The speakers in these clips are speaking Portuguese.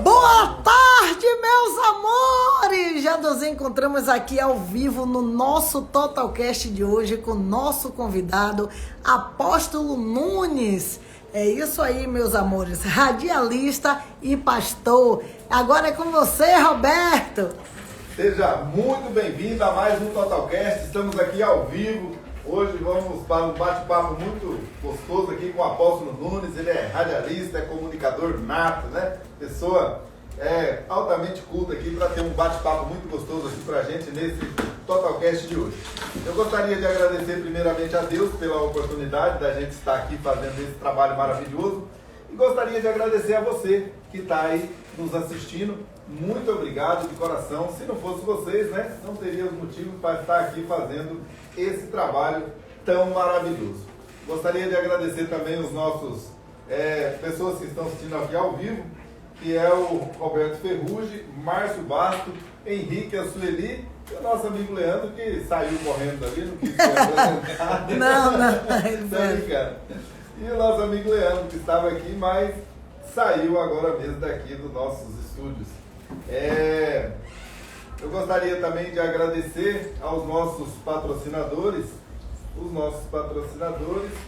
Boa tarde, meus amores! Já nos encontramos aqui ao vivo no nosso Totalcast de hoje com o nosso convidado, Apóstolo Nunes. É isso aí, meus amores, radialista e pastor. Agora é com você, Roberto. Seja muito bem-vindo a mais um Totalcast. Estamos aqui ao vivo. Hoje vamos para um bate-papo muito gostoso aqui com o Apóstolo Nunes. Ele é radialista, é comunicador nato, né? Pessoa altamente culta aqui para ter um bate-papo muito gostoso aqui para a gente nesse Totalcast de hoje. Eu gostaria de agradecer primeiramente a Deus pela oportunidade da gente estar aqui fazendo esse trabalho maravilhoso e gostaria de agradecer a você que está aí nos assistindo. Muito obrigado de coração. Se não fosse vocês, né, não teríamos motivo para estar aqui fazendo esse trabalho tão maravilhoso. Gostaria de agradecer também os nossos pessoas que estão assistindo aqui ao vivo, que é o Roberto Ferrugem, Márcio Basto, Henrique, a Sueli e o nosso amigo Leandro, que saiu correndo ali, não quis ser apresentado. Não. E o nosso amigo Leandro, que estava aqui, mas saiu agora mesmo daqui dos nossos estúdios. Eu gostaria também de agradecer aos nossos patrocinadores,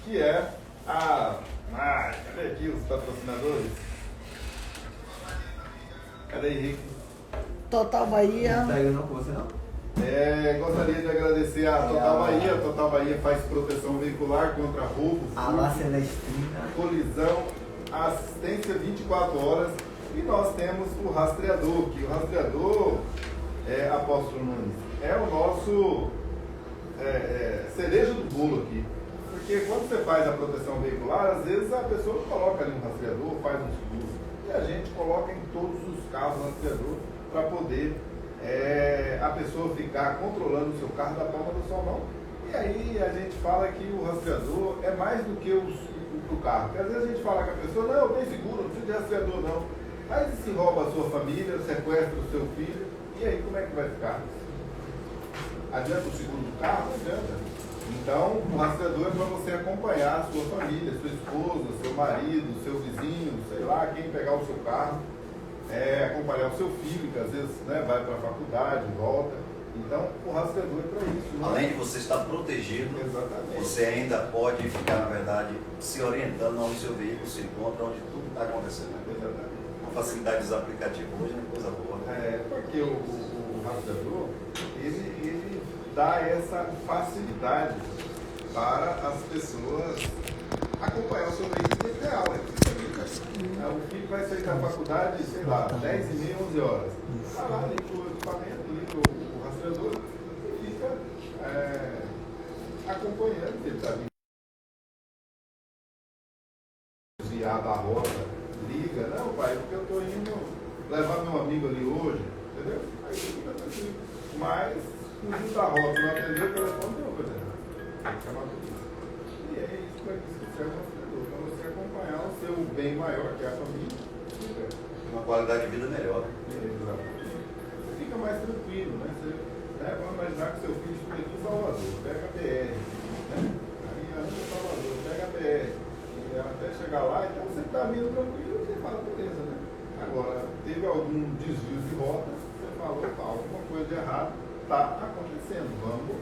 que é cadê aqui os patrocinadores? Cadê Henrique? Total Bahia. Não pega não com você não? Gostaria de agradecer a Total Bahia. A Total Bahia faz proteção veicular contra roubo, A Celestina, colisão, assistência 24 horas. E nós temos o rastreador, que o rastreador, Apóstolo Nunes, é o nosso cereja do bolo aqui. Porque quando você faz a proteção veicular, às vezes a pessoa coloca ali um rastreador, faz um seguro. E a gente coloca em todos os carros o rastreador para poder a pessoa ficar controlando o seu carro da palma da sua mão. E aí a gente fala que o rastreador é mais do que o carro. Porque às vezes a gente fala com a pessoa, não, eu tenho seguro, não precisa de rastreador não. Mas se rouba a sua família, sequestra o seu filho, e aí como é que vai ficar? Adianta o seguro do carro? Não adianta. Então, o rastreador é para você acompanhar a sua família, sua esposa, seu marido, seu vizinho, sei lá, quem pegar o seu carro, acompanhar o seu filho, que às vezes vai para a faculdade, volta. Então, o rastreador é para isso. Né? Além de você estar protegido, exatamente, você ainda pode ficar, na verdade, se orientando onde o seu veículo se encontra, onde tudo está acontecendo. Exatamente. A facilidade dos aplicativos hoje é coisa boa. Porque o rastreador, ele dá essa facilidade para as pessoas acompanhar o seu veículo em real. O filho vai sair da faculdade, sei lá, 10h30, 11 horas. Vai lá, liga o equipamento, liga o rastreador e fica acompanhando se ele está vindo desviado a rota. Liga, não pai, porque eu estou indo levar meu amigo ali hoje, entendeu? Aí você fica tranquilo. Mas, fugiu da rota, não atendeu o telefone, não, por exemplo. Tem que chamar a polícia. E é isso para que isso serve para você acompanhar o seu bem maior, que é a família. Uma qualidade de vida melhor. Exatamente. Você fica mais tranquilo, né? Vamos imaginar que seu filho estuda aqui em Salvador, pega a BR, né? Aí anda em Salvador, pega a BR. Até chegar lá, então você está vindo tranquilo, você fala, beleza, né? Agora, teve algum desvio de rota, você falou, alguma coisa de errado está acontecendo, vamos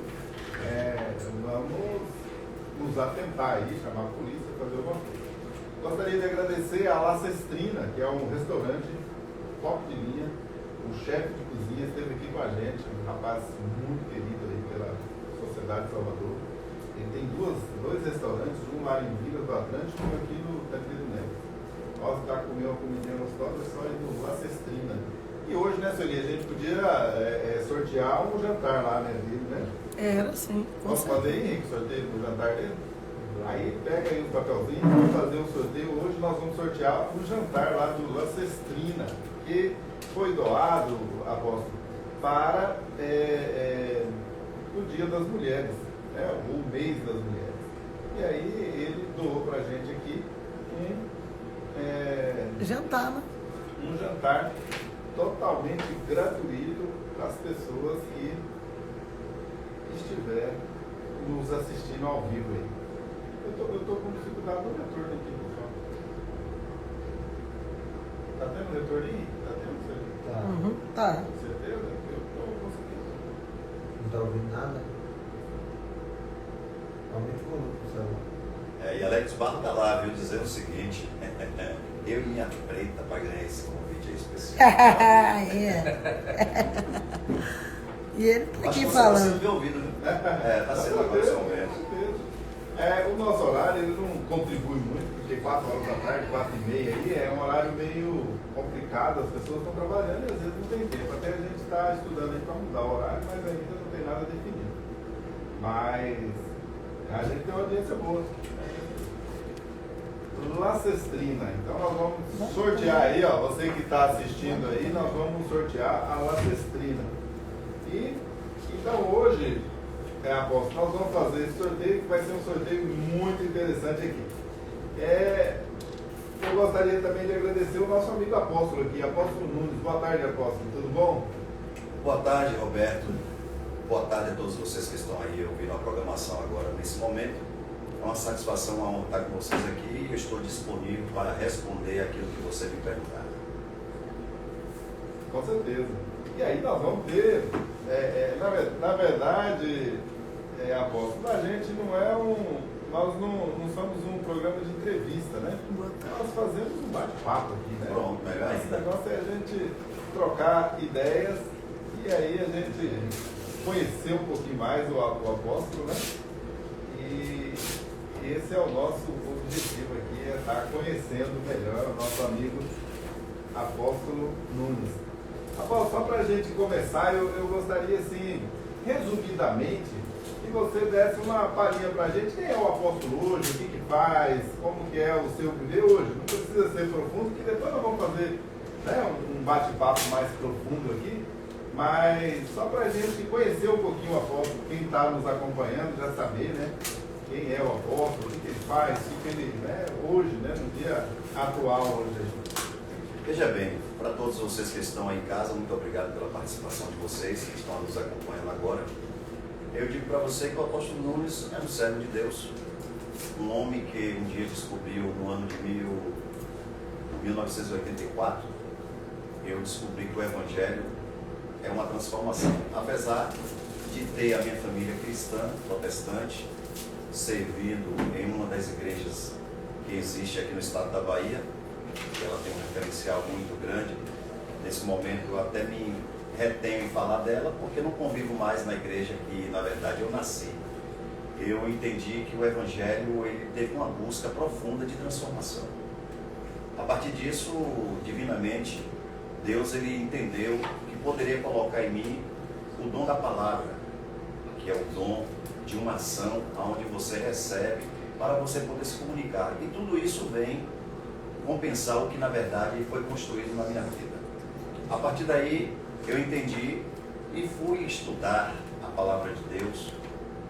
nos atentar aí, chamar a polícia, fazer alguma coisa. Gostaria de agradecer a La Cestrina, que é um restaurante top de linha, o chefe de cozinha esteve aqui com a gente, um rapaz muito querido aí pela Sociedade de Salvador. Ele tem dois restaurantes, um lá em Vila do Atlântico e um aqui no Tancredo Neves. Nós já comemos uma comidinha gostosa, só ir no La Cestrina. E hoje, né, Sueli, a gente podia sortear um jantar lá, né, dele, né? Era, sim. Posso fazer, Henrique, sorteio do jantar dele? Aí pega aí os papelzinhos, vamos fazer um sorteio. Hoje nós vamos sortear o jantar lá do La Cestrina, que foi doado, apóstolo, para o Dia das Mulheres. O mês das mulheres. E aí ele doou pra gente aqui Jantar, né? um jantar totalmente gratuito para as pessoas que estiverem nos assistindo ao vivo aí. Eu tô com dificuldade no retorno aqui, pessoal. Tá tendo retorno aí? Vai. Com certeza, eu vou conseguir. Não tá ouvindo nada? Aumenta o volume do celular. E Alex Barro tá lá, viu, dizendo o seguinte, eu e minha preta para ganhar esse convite aí especial. E ele tá Acho aqui que você está sendo falando. bem ouvido, viu? Está sendo agora esse momento. O nosso horário ele não contribui muito, porque 4 horas da tarde, 4h30 aí, é um horário meio complicado, as pessoas estão trabalhando e às vezes não tem tempo. Até a gente está estudando aí para mudar o horário, mas ainda não tem nada definido. Mas a gente tem uma audiência boa. Lacestrina, então nós vamos sortear aí, ó, você que está assistindo aí, nós vamos sortear a Lacestrina. E então hoje, apóstolo, nós vamos fazer esse sorteio, que vai ser um sorteio muito interessante aqui. Eu gostaria também de agradecer o nosso amigo apóstolo aqui, apóstolo Nunes. Boa tarde, apóstolo, tudo bom? Boa tarde, Roberto. Boa tarde a todos vocês que estão aí ouvindo a programação agora nesse momento. É uma satisfação, uma honra estar com vocês aqui e eu estou disponível para responder aquilo que você me perguntar. Com certeza. E aí nós vamos ter, na verdade, apóstolo, a gente não é nós não somos um programa de entrevista, né? Nós fazemos um bate-papo aqui, né? Pronto, melhor Esse ainda. negócio é a gente trocar ideias e aí a gente conhecer um pouquinho mais o apóstolo, né? E esse é o nosso objetivo aqui, é estar conhecendo melhor o nosso amigo apóstolo Nunes. Apóstolo, só para a gente começar, eu gostaria, assim, resumidamente, que você desse uma palhinha para a gente. Quem é o apóstolo hoje, o que faz, como que é o seu viver hoje? Não precisa ser profundo, que depois nós vamos fazer, né, um bate-papo mais profundo aqui, mas só para a gente conhecer um pouquinho o apóstolo, quem está nos acompanhando já saber, né, quem é o apóstolo, o que ele faz, o que ele, né, hoje, né, no dia atual hoje. Veja bem, para todos vocês que estão aí em casa, muito obrigado pela participação de vocês que estão nos acompanhando agora. Eu digo para você que o apóstolo Nunes é um servo de Deus, um homem que um dia descobriu no ano de 1984, eu descobri que o Evangelho é uma transformação. Apesar de ter a minha família cristã, protestante, servindo em uma das igrejas que existe aqui no estado da Bahia, ela tem um referencial muito grande. Nesse momento eu até me retenho em falar dela, porque não convivo mais na igreja que na verdade eu nasci. Eu entendi que o Evangelho ele teve uma busca profunda de transformação. A partir disso, divinamente, Deus ele entendeu que poderia colocar em mim o dom da palavra, que é o dom de uma ação onde você recebe para você poder se comunicar. E tudo isso vem compensar o que na verdade foi construído na minha vida. A partir daí eu entendi e fui estudar a palavra de Deus.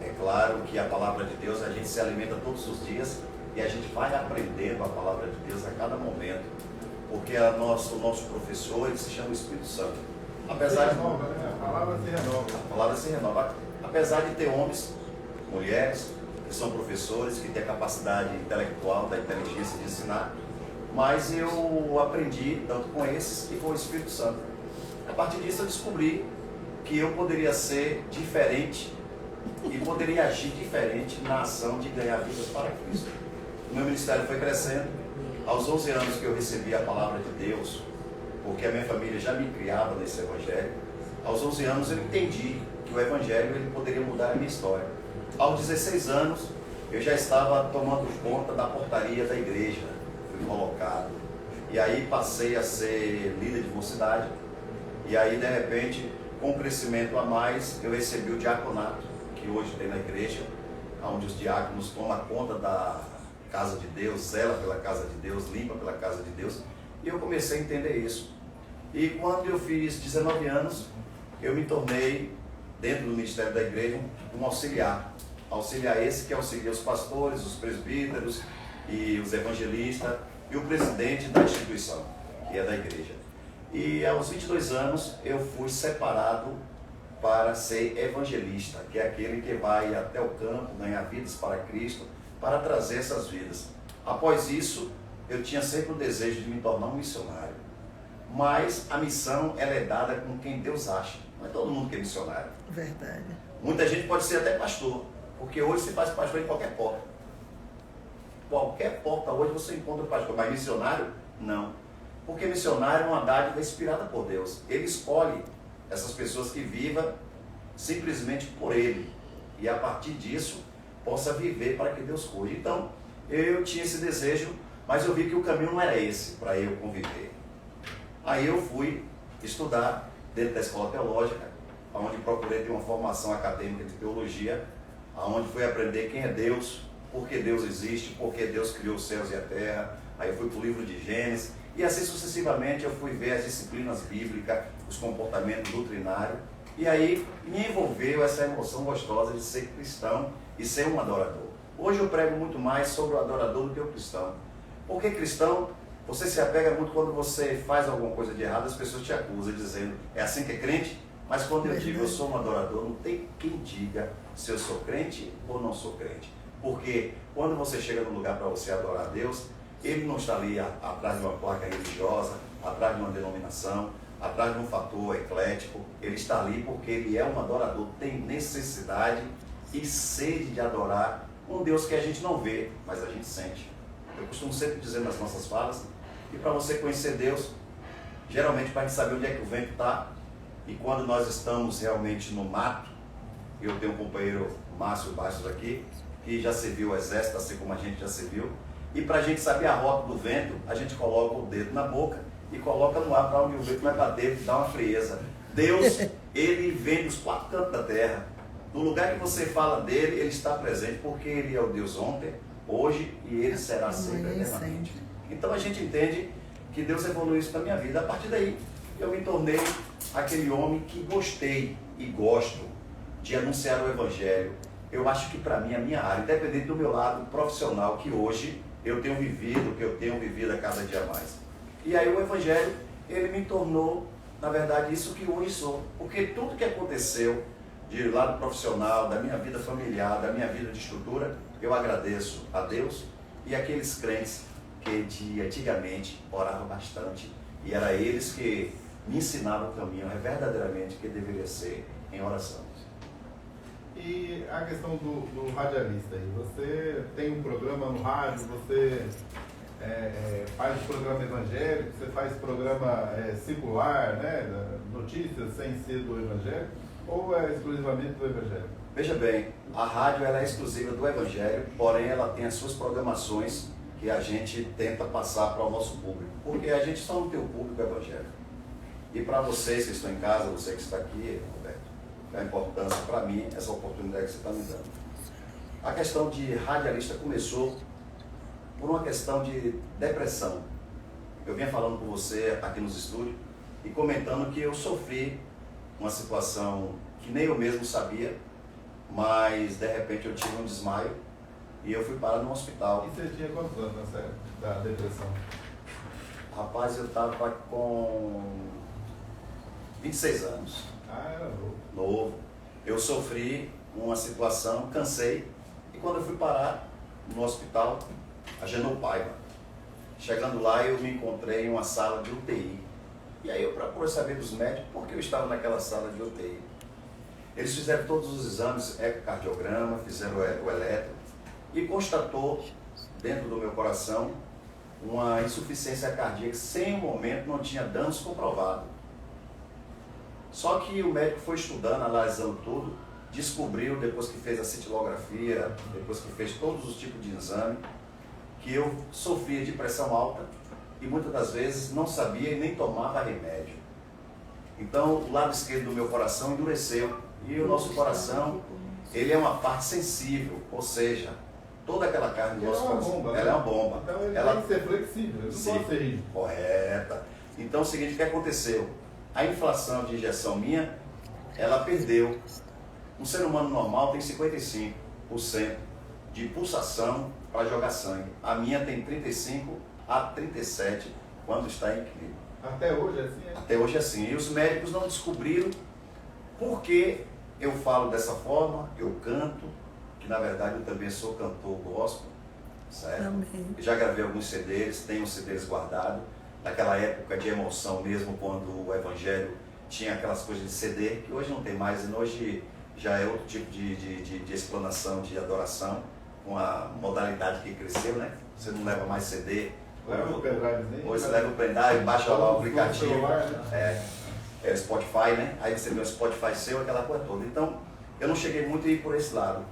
É claro que a palavra de Deus a gente se alimenta todos os dias e a gente vai aprendendo a palavra de Deus a cada momento, porque o nosso professor ele se chama Espírito Santo. Apesar de A palavra se renova. a palavra se renova. Apesar de ter homens, mulheres que são professores, que têm a capacidade intelectual, da inteligência de ensinar, mas eu aprendi tanto com esses e com o Espírito Santo. A partir disso eu descobri que eu poderia ser diferente e poderia agir diferente na ação de ganhar vidas para Cristo. O meu ministério foi crescendo. Aos 11 anos que eu recebi a palavra de Deus, porque a minha família já me criava nesse Evangelho, aos 11 anos eu entendi que o Evangelho ele poderia mudar a minha história. Aos 16 anos eu já estava tomando conta da portaria da igreja, fui colocado. E aí passei a ser líder de mocidade. E aí de repente, com um crescimento a mais, eu recebi o diaconato, que hoje tem na igreja, onde os diáconos tomam conta da casa de Deus, zela pela casa de Deus, limpa pela casa de Deus. E eu comecei a entender isso. E quando eu fiz 19 anos, eu me tornei, dentro do ministério da igreja, um auxiliar. Auxiliar esse que auxilia os pastores, os presbíteros e os evangelistas e o presidente da instituição, que é da igreja. E aos 22 anos eu fui separado para ser evangelista, que é aquele que vai até o campo, ganhar vidas para Cristo, para trazer essas vidas. Após isso, eu tinha sempre o desejo de me tornar um missionário. mas a missão ela é dada com quem Deus acha. Não é todo mundo que é missionário. Verdade. Muita gente pode ser até pastor, porque hoje você faz pastor em qualquer porta. Qualquer porta hoje você encontra pastor, mas missionário, não. Porque missionário é uma dádiva inspirada por Deus. Ele escolhe essas pessoas que vivam simplesmente por Ele. E a partir disso, possa viver para que Deus cuide. Então, eu tinha esse desejo, mas eu vi que o caminho não era esse, para eu conviver. Aí eu fui estudar dentro da escola teológica, onde procurei ter uma formação acadêmica de teologia, onde fui aprender quem é Deus, por que Deus existe, por que Deus criou os céus e a terra. Aí eu fui para o livro de Gênesis, e assim sucessivamente eu fui ver as disciplinas bíblicas, os comportamentos doutrinários, e aí me envolveu essa emoção gostosa de ser cristão e ser um adorador. Hoje eu prego muito mais sobre o adorador do que o cristão. Porque cristão, você se apega muito quando você faz alguma coisa de errado, as pessoas te acusam dizendo, é assim que é crente? Mas quando eu digo eu sou um adorador, não tem quem diga se eu sou crente ou não sou crente. Porque quando você chega num lugar para você adorar a Deus, Ele não está ali atrás de uma placa religiosa, atrás de uma denominação, atrás de um fator eclético. Ele está ali porque Ele é um adorador, tem necessidade e sede de adorar um Deus que a gente não vê, mas a gente sente. Eu costumo sempre dizer nas nossas falas que para você conhecer Deus, geralmente para a gente saber onde é que o vento está, e quando nós estamos realmente no mato, eu tenho um companheiro, Márcio Bastos aqui, que já serviu o exército, assim como a gente já serviu, e para a gente saber a rota do vento, a gente coloca o dedo na boca e coloca no ar para onde o vento vai bater, dá uma frieza. Deus, Ele vem dos quatro cantos da terra. No lugar que você fala dele, Ele está presente, porque Ele é o Deus ontem, hoje e Ele será sempre eternamente. Então a gente entende que Deus evoluiu isso na minha vida. A partir daí, eu me tornei aquele homem que gostei e gosto de anunciar o Evangelho. Eu acho que para mim, a minha área, independente do meu lado profissional, que hoje eu tenho vivido, que eu tenho vivido a cada dia mais. E aí o Evangelho, ele me tornou, na verdade, isso que hoje sou. Porque tudo que aconteceu de lado profissional, da minha vida familiar, da minha vida de estrutura, eu agradeço a Deus e aqueles crentes que de antigamente oravam bastante. E era eles que me ensinavam o caminho verdadeiramente que deveria ser em oração. E a questão do radialista aí, você tem um programa no rádio, você faz programa evangélico, você faz programa circular, né, notícias sem ser do evangelho, ou é exclusivamente do evangelho? Veja bem, a rádio ela é exclusiva do Evangelho, porém ela tem as suas programações que a gente tenta passar para o nosso público, porque a gente só não tem o público evangélico. E para vocês que estão em casa, você que está aqui, Roberto, a importância para mim, essa oportunidade que você está me dando. A questão de radialista começou por uma questão de depressão. Eu vinha falando com você aqui nos estúdios e comentando que eu sofri uma situação que nem eu mesmo sabia, mas de repente eu tive um desmaio e eu fui parar no hospital. E você tinha quantos anos nessa época da depressão? Rapaz, eu estava com 26 anos. Ah, era novo. Novo. Eu sofri uma situação, cansei, e quando eu fui parar no hospital, Agenor Paiva, chegando lá eu me encontrei em uma sala de UTI. E aí eu procurei saber dos médicos por que eu estava naquela sala de UTI. Eles fizeram todos os exames, ecocardiograma, fizeram o eletro, e constatou dentro do meu coração uma insuficiência cardíaca, sem o momento não tinha danos comprovados. Só que o médico foi estudando, analisando tudo, descobriu, depois que fez a cintilografia, depois que fez todos os tipos de exame, que eu sofria de pressão alta e muitas das vezes não sabia e nem tomava remédio. Então o lado esquerdo do meu coração endureceu, e o nosso coração, ele é uma parte sensível, ou seja, toda aquela carne do nosso coração, bomba, ela é uma bomba. Então ele ela tem que ser flexível, ele não pode ser rígido. Correta. Então é o seguinte, o que aconteceu? A inflação de injeção minha, ela perdeu. Um ser humano normal tem 55% de pulsação para jogar sangue. A minha tem 35 a 37 quando está em equilíbrio. Até hoje é assim? É? Até hoje é assim. E os médicos não descobriram por que eu falo dessa forma, eu canto, que na verdade eu também sou cantor gospel, certo? Também. Já gravei alguns CDs, tenho CDs guardados, daquela época de emoção mesmo, quando o Evangelho tinha aquelas coisas de CD, que hoje não tem mais, e hoje já é outro tipo de explanação, de adoração, com a modalidade que cresceu, né? Você não leva mais CD, Leva o pendrive, hoje você leva o pendrive, baixa lá o aplicativo, é o Spotify, né? Aí você vê o Spotify seu, aquela coisa toda. Então, eu não cheguei muito a ir por esse lado.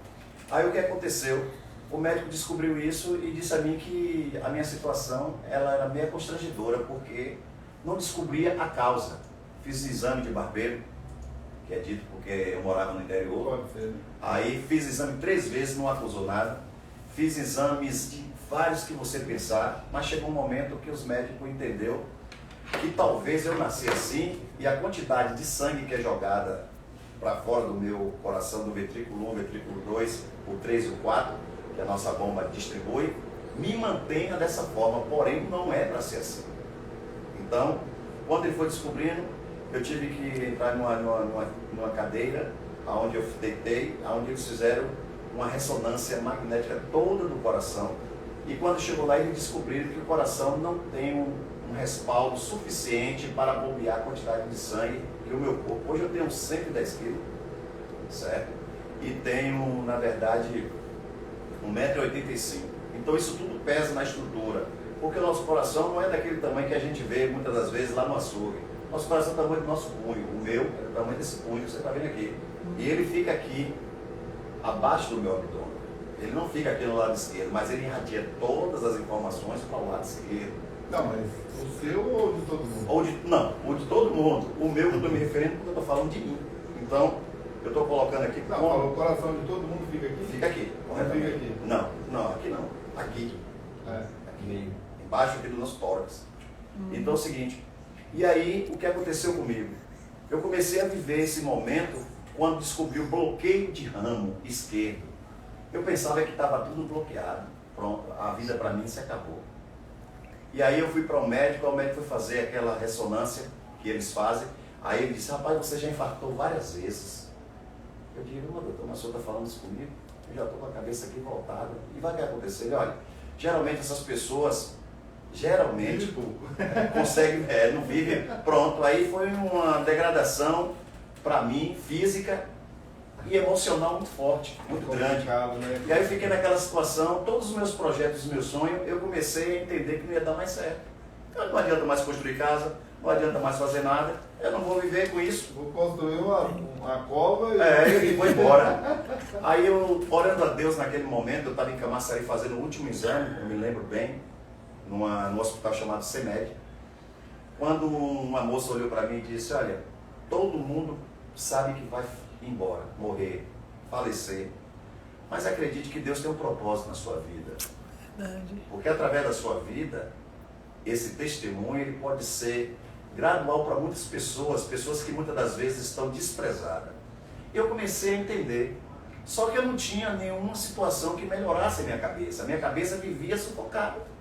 Aí o que aconteceu? O médico descobriu isso e disse a mim que a minha situação ela era meio constrangedora, porque não descobria a causa. Fiz exame de barbeiro, que é dito porque eu morava no interior. Pode ser, né? Aí fiz exame 3 vezes, não acusou nada. Fiz exames de vários que você pensar, mas chegou um momento que os médicos entenderam que talvez eu nasci assim e a quantidade de sangue que é jogada para fora do meu coração, do ventrículo 1, ventrículo 2, o 3 e o 4, que a nossa bomba distribui, me mantenha dessa forma, porém não é para ser assim. Então, quando ele foi descobrindo, eu tive que entrar numa cadeira, onde eu deitei, onde eles fizeram uma ressonância magnética toda do coração, e quando chegou lá eles descobriram que o coração não tem um respaldo suficiente para bombear a quantidade de sangue que o meu corpo. Hoje eu tenho 110 quilos, certo? E tenho, na verdade, 1,85 m. Então isso tudo pesa na estrutura, porque o nosso coração não é daquele tamanho que a gente vê muitas das vezes lá no açougue. Nosso coração é o tamanho do nosso punho, o meu é o tamanho desse punho que você está vendo aqui. E ele fica aqui, abaixo do meu abdômen. Ele não fica aqui no lado esquerdo, mas ele irradia todas as informações para o lado esquerdo. Não, mas o seu ou de todo mundo? Não, o de todo mundo. O meu eu estou me referindo porque eu estou falando de mim. Então, eu estou colocando aqui... Não, falou, o coração de todo mundo fica aqui? Fica aqui. Não fica aqui? Não, aqui não. Aqui. É. Aqui, embaixo aqui do nosso tórax. Então é o seguinte, e aí o que aconteceu comigo? Eu comecei a viver esse momento quando descobri o bloqueio de ramo esquerdo. Eu pensava que estava tudo bloqueado. Pronto, a vida para mim se acabou. E aí eu fui para o médico foi fazer aquela ressonância que eles fazem. Aí ele disse, rapaz, você já infartou várias vezes. Eu digo, doutor, mas o senhor está falando isso comigo? Eu já estou com a cabeça aqui voltada. E vai acontecer? Ele, olha, geralmente essas pessoas, conseguem, não vivem, pronto. Aí foi uma degradação para mim, física e emocional muito forte, muito grande. Né? E aí eu fiquei naquela situação, todos os meus projetos, os meus sonhos, eu comecei a entender que não ia dar mais certo. Eu não adianta mais construir casa, não adianta mais fazer nada, eu não vou viver com isso. Vou construir uma cova e vou embora. Aí eu, orando a Deus naquele momento, eu estava em Camaçari fazendo o último exame, eu me lembro bem, no hospital chamado CEMED, quando uma moça olhou para mim e disse, olha, todo mundo sabe que vai embora, morrer, falecer, mas acredite que Deus tem um propósito na sua vida. Verdade. Porque através da sua vida, esse testemunho ele pode ser gradual para muitas pessoas, pessoas que muitas das vezes estão desprezadas. Eu comecei a entender, só que eu não tinha nenhuma situação que melhorasse a minha cabeça vivia sufocada.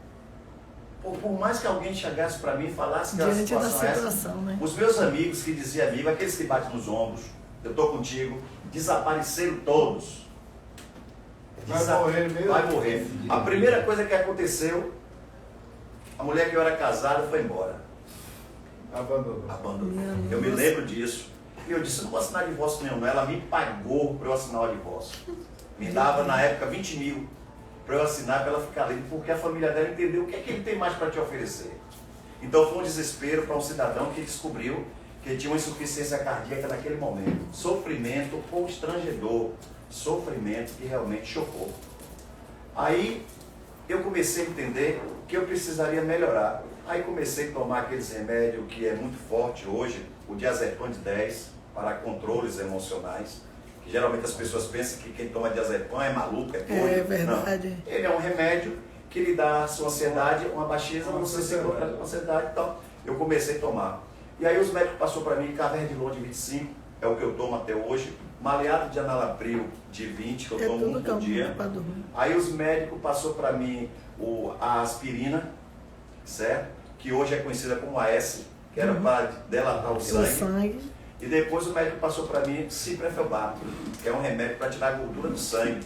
Por mais que alguém chegasse para mim e falasse que a situação é essa, né? Os meus amigos que diziam amigo, aqueles que batem nos ombros, eu estou contigo, desapareceram todos. Vai morrer mesmo? Vai morrer. A primeira coisa que aconteceu, a mulher que eu era casado foi embora. Abandonou. Eu me lembro disso. E eu disse, não vou assinar divórcio nenhum. Ela me pagou para eu assinar o divórcio. Me dava na época 20 mil para eu assinar, para ela ficar livre, porque a família dela entendeu o que é que ele tem mais para te oferecer. Então foi um desespero para um cidadão que descobriu que ele tinha uma insuficiência cardíaca naquele momento. Sofrimento constrangedor, sofrimento que realmente chocou. Aí eu comecei a entender que eu precisaria melhorar. Aí comecei a tomar aqueles remédios que é muito forte hoje, o diazepam de 10, para controles emocionais. Que geralmente as pessoas pensam que quem toma diazepam é maluco, é doido. É verdade. Não. Ele é um remédio que lhe dá a sua ansiedade, uma baixeza, você se encontra com ansiedade. Então, eu comecei a tomar. E aí os médicos passaram para mim, Caverdilon de 25, é o que eu tomo até hoje, Maleato de Enalapril de 20, que eu tomo um por dia. Aí os médicos passaram para mim a aspirina, certo? Que hoje é conhecida como AS, que era para delatar o sangue. E depois o médico passou para mim ciprofloxacin, que é um remédio para tirar a gordura do sangue.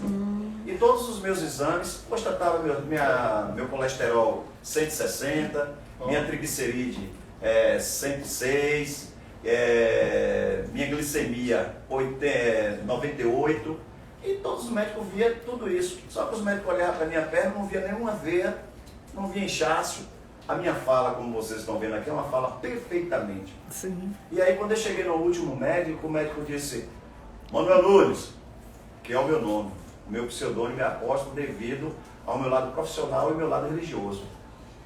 E todos os meus exames constatavam meu colesterol 160, minha triglicerídeo 106, minha glicemia 98, e todos os médicos viam tudo isso. Só que os médicos olhavam para a minha perna, não via nenhuma veia, não via inchaço. A minha fala, como vocês estão vendo aqui, é uma fala perfeitamente. Sim. E aí quando eu cheguei no último médico, o médico disse: Manuel Nunes, que é o meu nome, o meu pseudônimo é apóstolo devido ao meu lado profissional e meu lado religioso.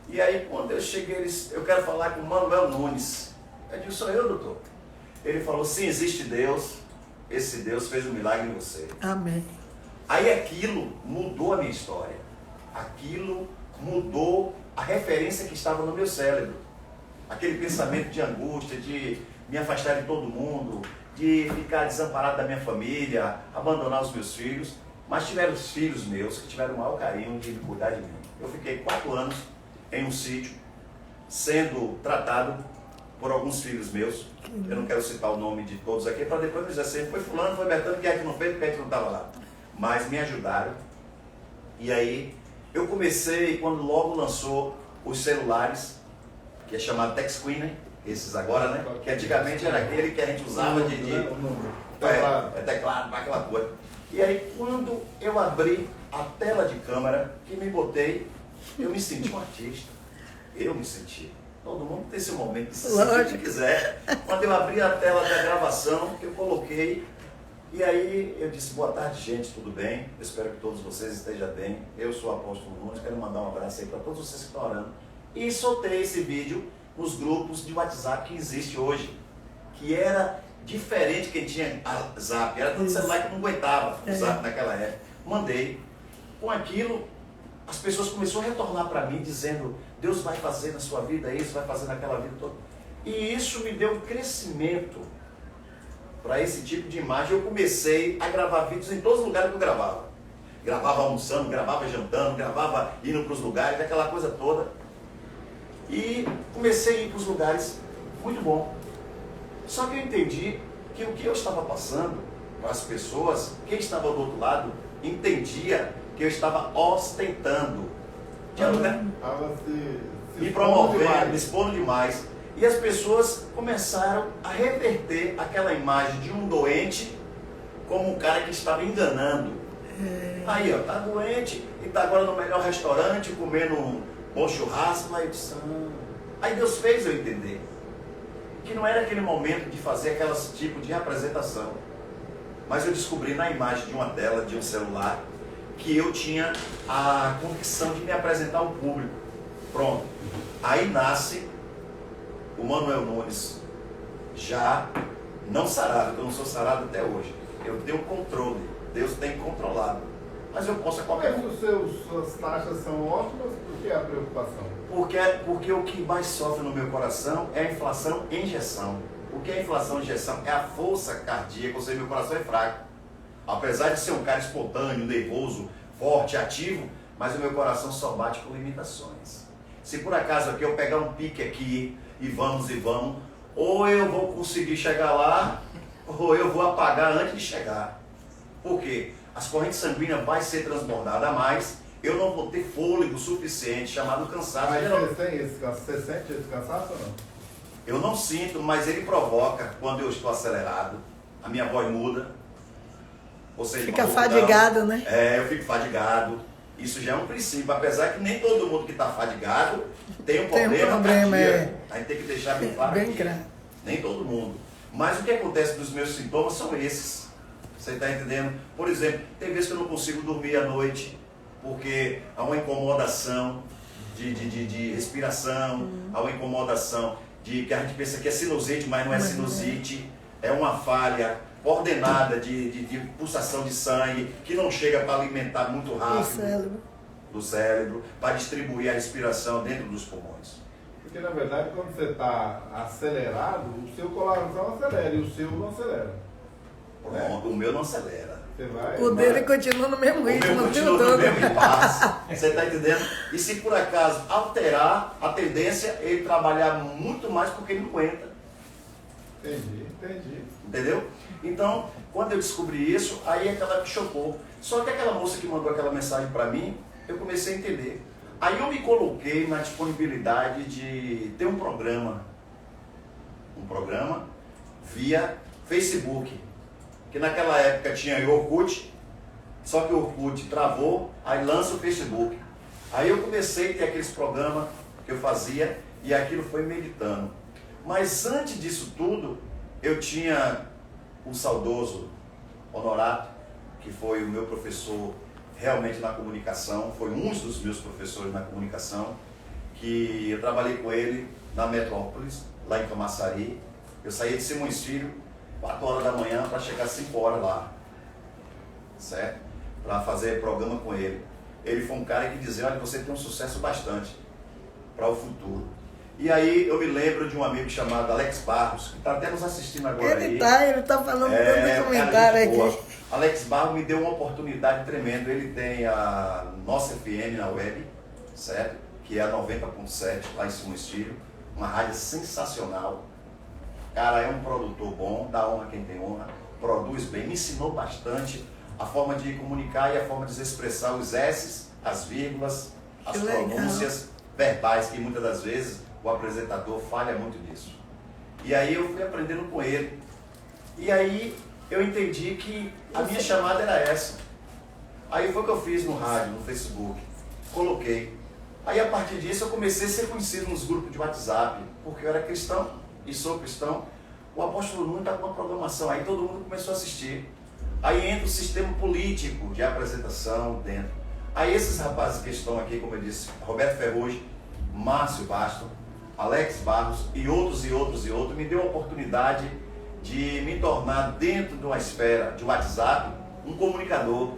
E aí quando eu cheguei, ele disse: eu quero falar com o Manuel Nunes. Eu disse: sou eu, doutor? Ele falou: sim, existe Deus, esse Deus fez um milagre em você. Amém. Aí aquilo mudou a minha história, aquilo mudou a referência que estava no meu cérebro. Aquele pensamento de angústia, de me afastar de todo mundo, de ficar desamparado da minha família, abandonar os meus filhos. Mas tiveram os filhos meus que tiveram o maior carinho de cuidar de mim. Eu fiquei 4 anos em um sítio, sendo tratado por alguns filhos meus. Eu não quero citar o nome de todos aqui, para depois me dizer assim: foi fulano, foi Bertano, quem é que não fez, porque a gente não estava lá. Mas me ajudaram. E aí eu comecei, quando logo lançou os celulares, que é chamado TextQueen, né? Esses agora, né? Que antigamente era aquele que a gente usava de teclado, aquela coisa. E aí quando eu abri a tela de câmera, que me botei, eu me senti um artista. Eu me senti. Todo mundo tem esse momento de se sentir o que quiser. Quando eu abri a tela da gravação, que eu coloquei, e aí eu disse: boa tarde, gente, tudo bem? Eu espero que todos vocês estejam bem. Eu sou o apóstolo Nunes, quero mandar um abraço aí para todos vocês que estão orando. E soltei esse vídeo nos grupos de WhatsApp que existe hoje, que era diferente quem tinha Zap, era todo celular que não aguentava o Zap naquela época. Mandei. Com aquilo, as pessoas começaram a retornar para mim dizendo: Deus vai fazer na sua vida isso, vai fazer naquela vida toda. E isso me deu um crescimento para esse tipo de imagem. Eu comecei a gravar vídeos em todos os lugares que eu gravava. Gravava almoçando, gravava jantando, gravava indo para os lugares, aquela coisa toda. E comecei a ir para os lugares, muito bom. Só que eu entendi que o que eu estava passando para as pessoas, quem estava do outro lado, entendia que eu estava ostentando. Estava se me promovendo, me expondo demais. E as pessoas começaram a reverter aquela imagem de um doente como um cara que estava enganando. Aí, ó, tá doente e tá agora no melhor restaurante, comendo um bom churrasco. Aí eu disse: aí Deus fez eu entender que não era aquele momento de fazer aquele tipo de apresentação. Mas eu descobri na imagem de uma tela, de um celular, que eu tinha a convicção de me apresentar ao público. Pronto. Aí nasce o Manuel Nunes, já não sarado, porque eu não sou sarado até hoje. Eu tenho controle, Deus tem controlado. Mas eu posso a qualquer momento. Suas taxas são ótimas, por que a preocupação? Porque o que mais sofre no meu coração é a inflação e injeção. O que é a inflação e injeção? É a força cardíaca, ou seja, meu coração é fraco. Apesar de ser um cara espontâneo, nervoso, forte, ativo, mas o meu coração só bate por limitações. Se por acaso aqui eu pegar um pique aqui e vamos, ou eu vou conseguir chegar lá, ou eu vou apagar antes de chegar. Por quê? As correntes sanguíneas vão ser transbordadas a mais, eu não vou ter fôlego suficiente, chamado cansaço. Mas você sente esse cansaço ou não? Eu não sinto, mas ele provoca quando eu estou acelerado. A minha voz muda. Ou seja, fica fadigado, né? Eu fico fadigado. Isso já é um princípio, apesar que nem todo mundo que está fadigado tem um problema cardíaco. A gente tem que deixar bem claro aqui. Nem todo mundo. Mas o que acontece dos meus sintomas são esses. Você está entendendo? Por exemplo, tem vezes que eu não consigo dormir à noite, porque há uma incomodação de respiração, há uma incomodação de que a gente pensa que é sinusite, mas não é sinusite. É uma falha ordenada de pulsação de sangue, que não chega para alimentar muito rápido do cérebro, para distribuir a respiração dentro dos pulmões. Porque na verdade quando você está acelerado, o seu coração acelera e o seu não acelera. O meu não acelera. O dele continua no mesmo ritmo. O meu continua no mesmo passo. Você está entendendo? E se por acaso alterar a tendência, ele trabalhar muito mais porque ele não aguenta. Entendi. Entendeu? Então, quando eu descobri isso, aí aquela que chocou. Só que aquela moça que mandou aquela mensagem para mim, eu comecei a entender. Aí eu me coloquei na disponibilidade de ter um programa via Facebook, que naquela época tinha o Orkut, só que o Orkut travou, aí lança o Facebook. Aí eu comecei a ter aqueles programas que eu fazia e aquilo foi meditando. Mas antes disso tudo, eu tinha o saudoso Honorato, que foi o meu professor realmente na comunicação, foi um dos meus professores na comunicação, que eu trabalhei com ele na Metrópolis, lá em Camaçari. Eu saía de Simões Filho, 4 horas da manhã, para chegar às 5 horas lá, certo? Para fazer programa com ele. Ele foi um cara que dizia, olha, você tem um sucesso bastante para o futuro. E aí eu me lembro de um amigo chamado Alex Barros, que está até nos assistindo agora. Ele está falando todo comentário aqui. Boa. Alex Barros me deu uma oportunidade tremenda. Ele tem a nossa FM na web, certo? Que é a 90.7, lá em Simões Filho. Uma rádio sensacional. Cara, é um produtor bom, dá honra quem tem honra, produz bem, me ensinou bastante a forma de comunicar e a forma de se expressar os S's, as vírgulas, as pronúncias verbais, que muitas das vezes o apresentador falha muito nisso. E aí eu fui aprendendo com ele. E aí eu entendi que a minha chamada era essa. Aí foi o que eu fiz no rádio, no Facebook. Coloquei. Aí a partir disso eu comecei a ser conhecido nos grupos de WhatsApp, porque eu era cristão e sou cristão. O apóstolo Nunes está com uma programação, aí todo mundo começou a assistir. Aí entra o sistema político de apresentação dentro. Aí esses rapazes que estão aqui, como eu disse, Roberto Ferrugem, Márcio Bastos, Alex Barros e outros, me deu a oportunidade de me tornar dentro de uma esfera de WhatsApp um comunicador.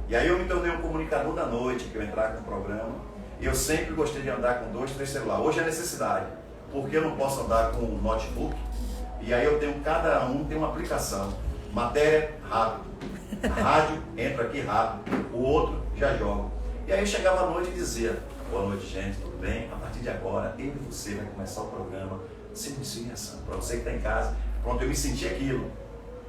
E aí eu me tornei um comunicador da noite, que eu entrava com o programa. E eu sempre gostei de andar com 2, 3 celulares. Hoje é necessidade, porque eu não posso andar com um notebook. E aí eu tenho, cada um tem uma aplicação. Matéria, rápido. Rádio, entra aqui rápido. O outro, já joga. E aí eu chegava à noite e dizia, boa noite, gente, tudo bem? A partir de agora, eu e você vai começar o programa Simões Ação. Para você que está em casa. Pronto, eu me senti aquilo.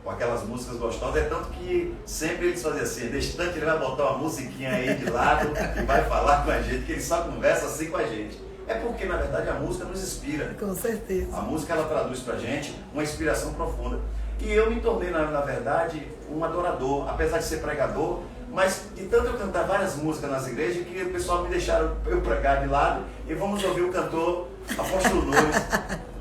Com aquelas músicas gostosas. É tanto que sempre eles faziam assim, de instante ele vai botar uma musiquinha aí de lado e vai falar com a gente, que ele só conversa assim com a gente. É porque, na verdade, a música nos inspira. Com certeza. A música, ela traduz pra gente uma inspiração profunda. E eu me tornei, na verdade, um adorador, apesar de ser pregador, mas de tanto eu cantar várias músicas nas igrejas, que o pessoal me deixaram eu pregar de lado, e vamos ouvir o cantor Apóstolo Nunes.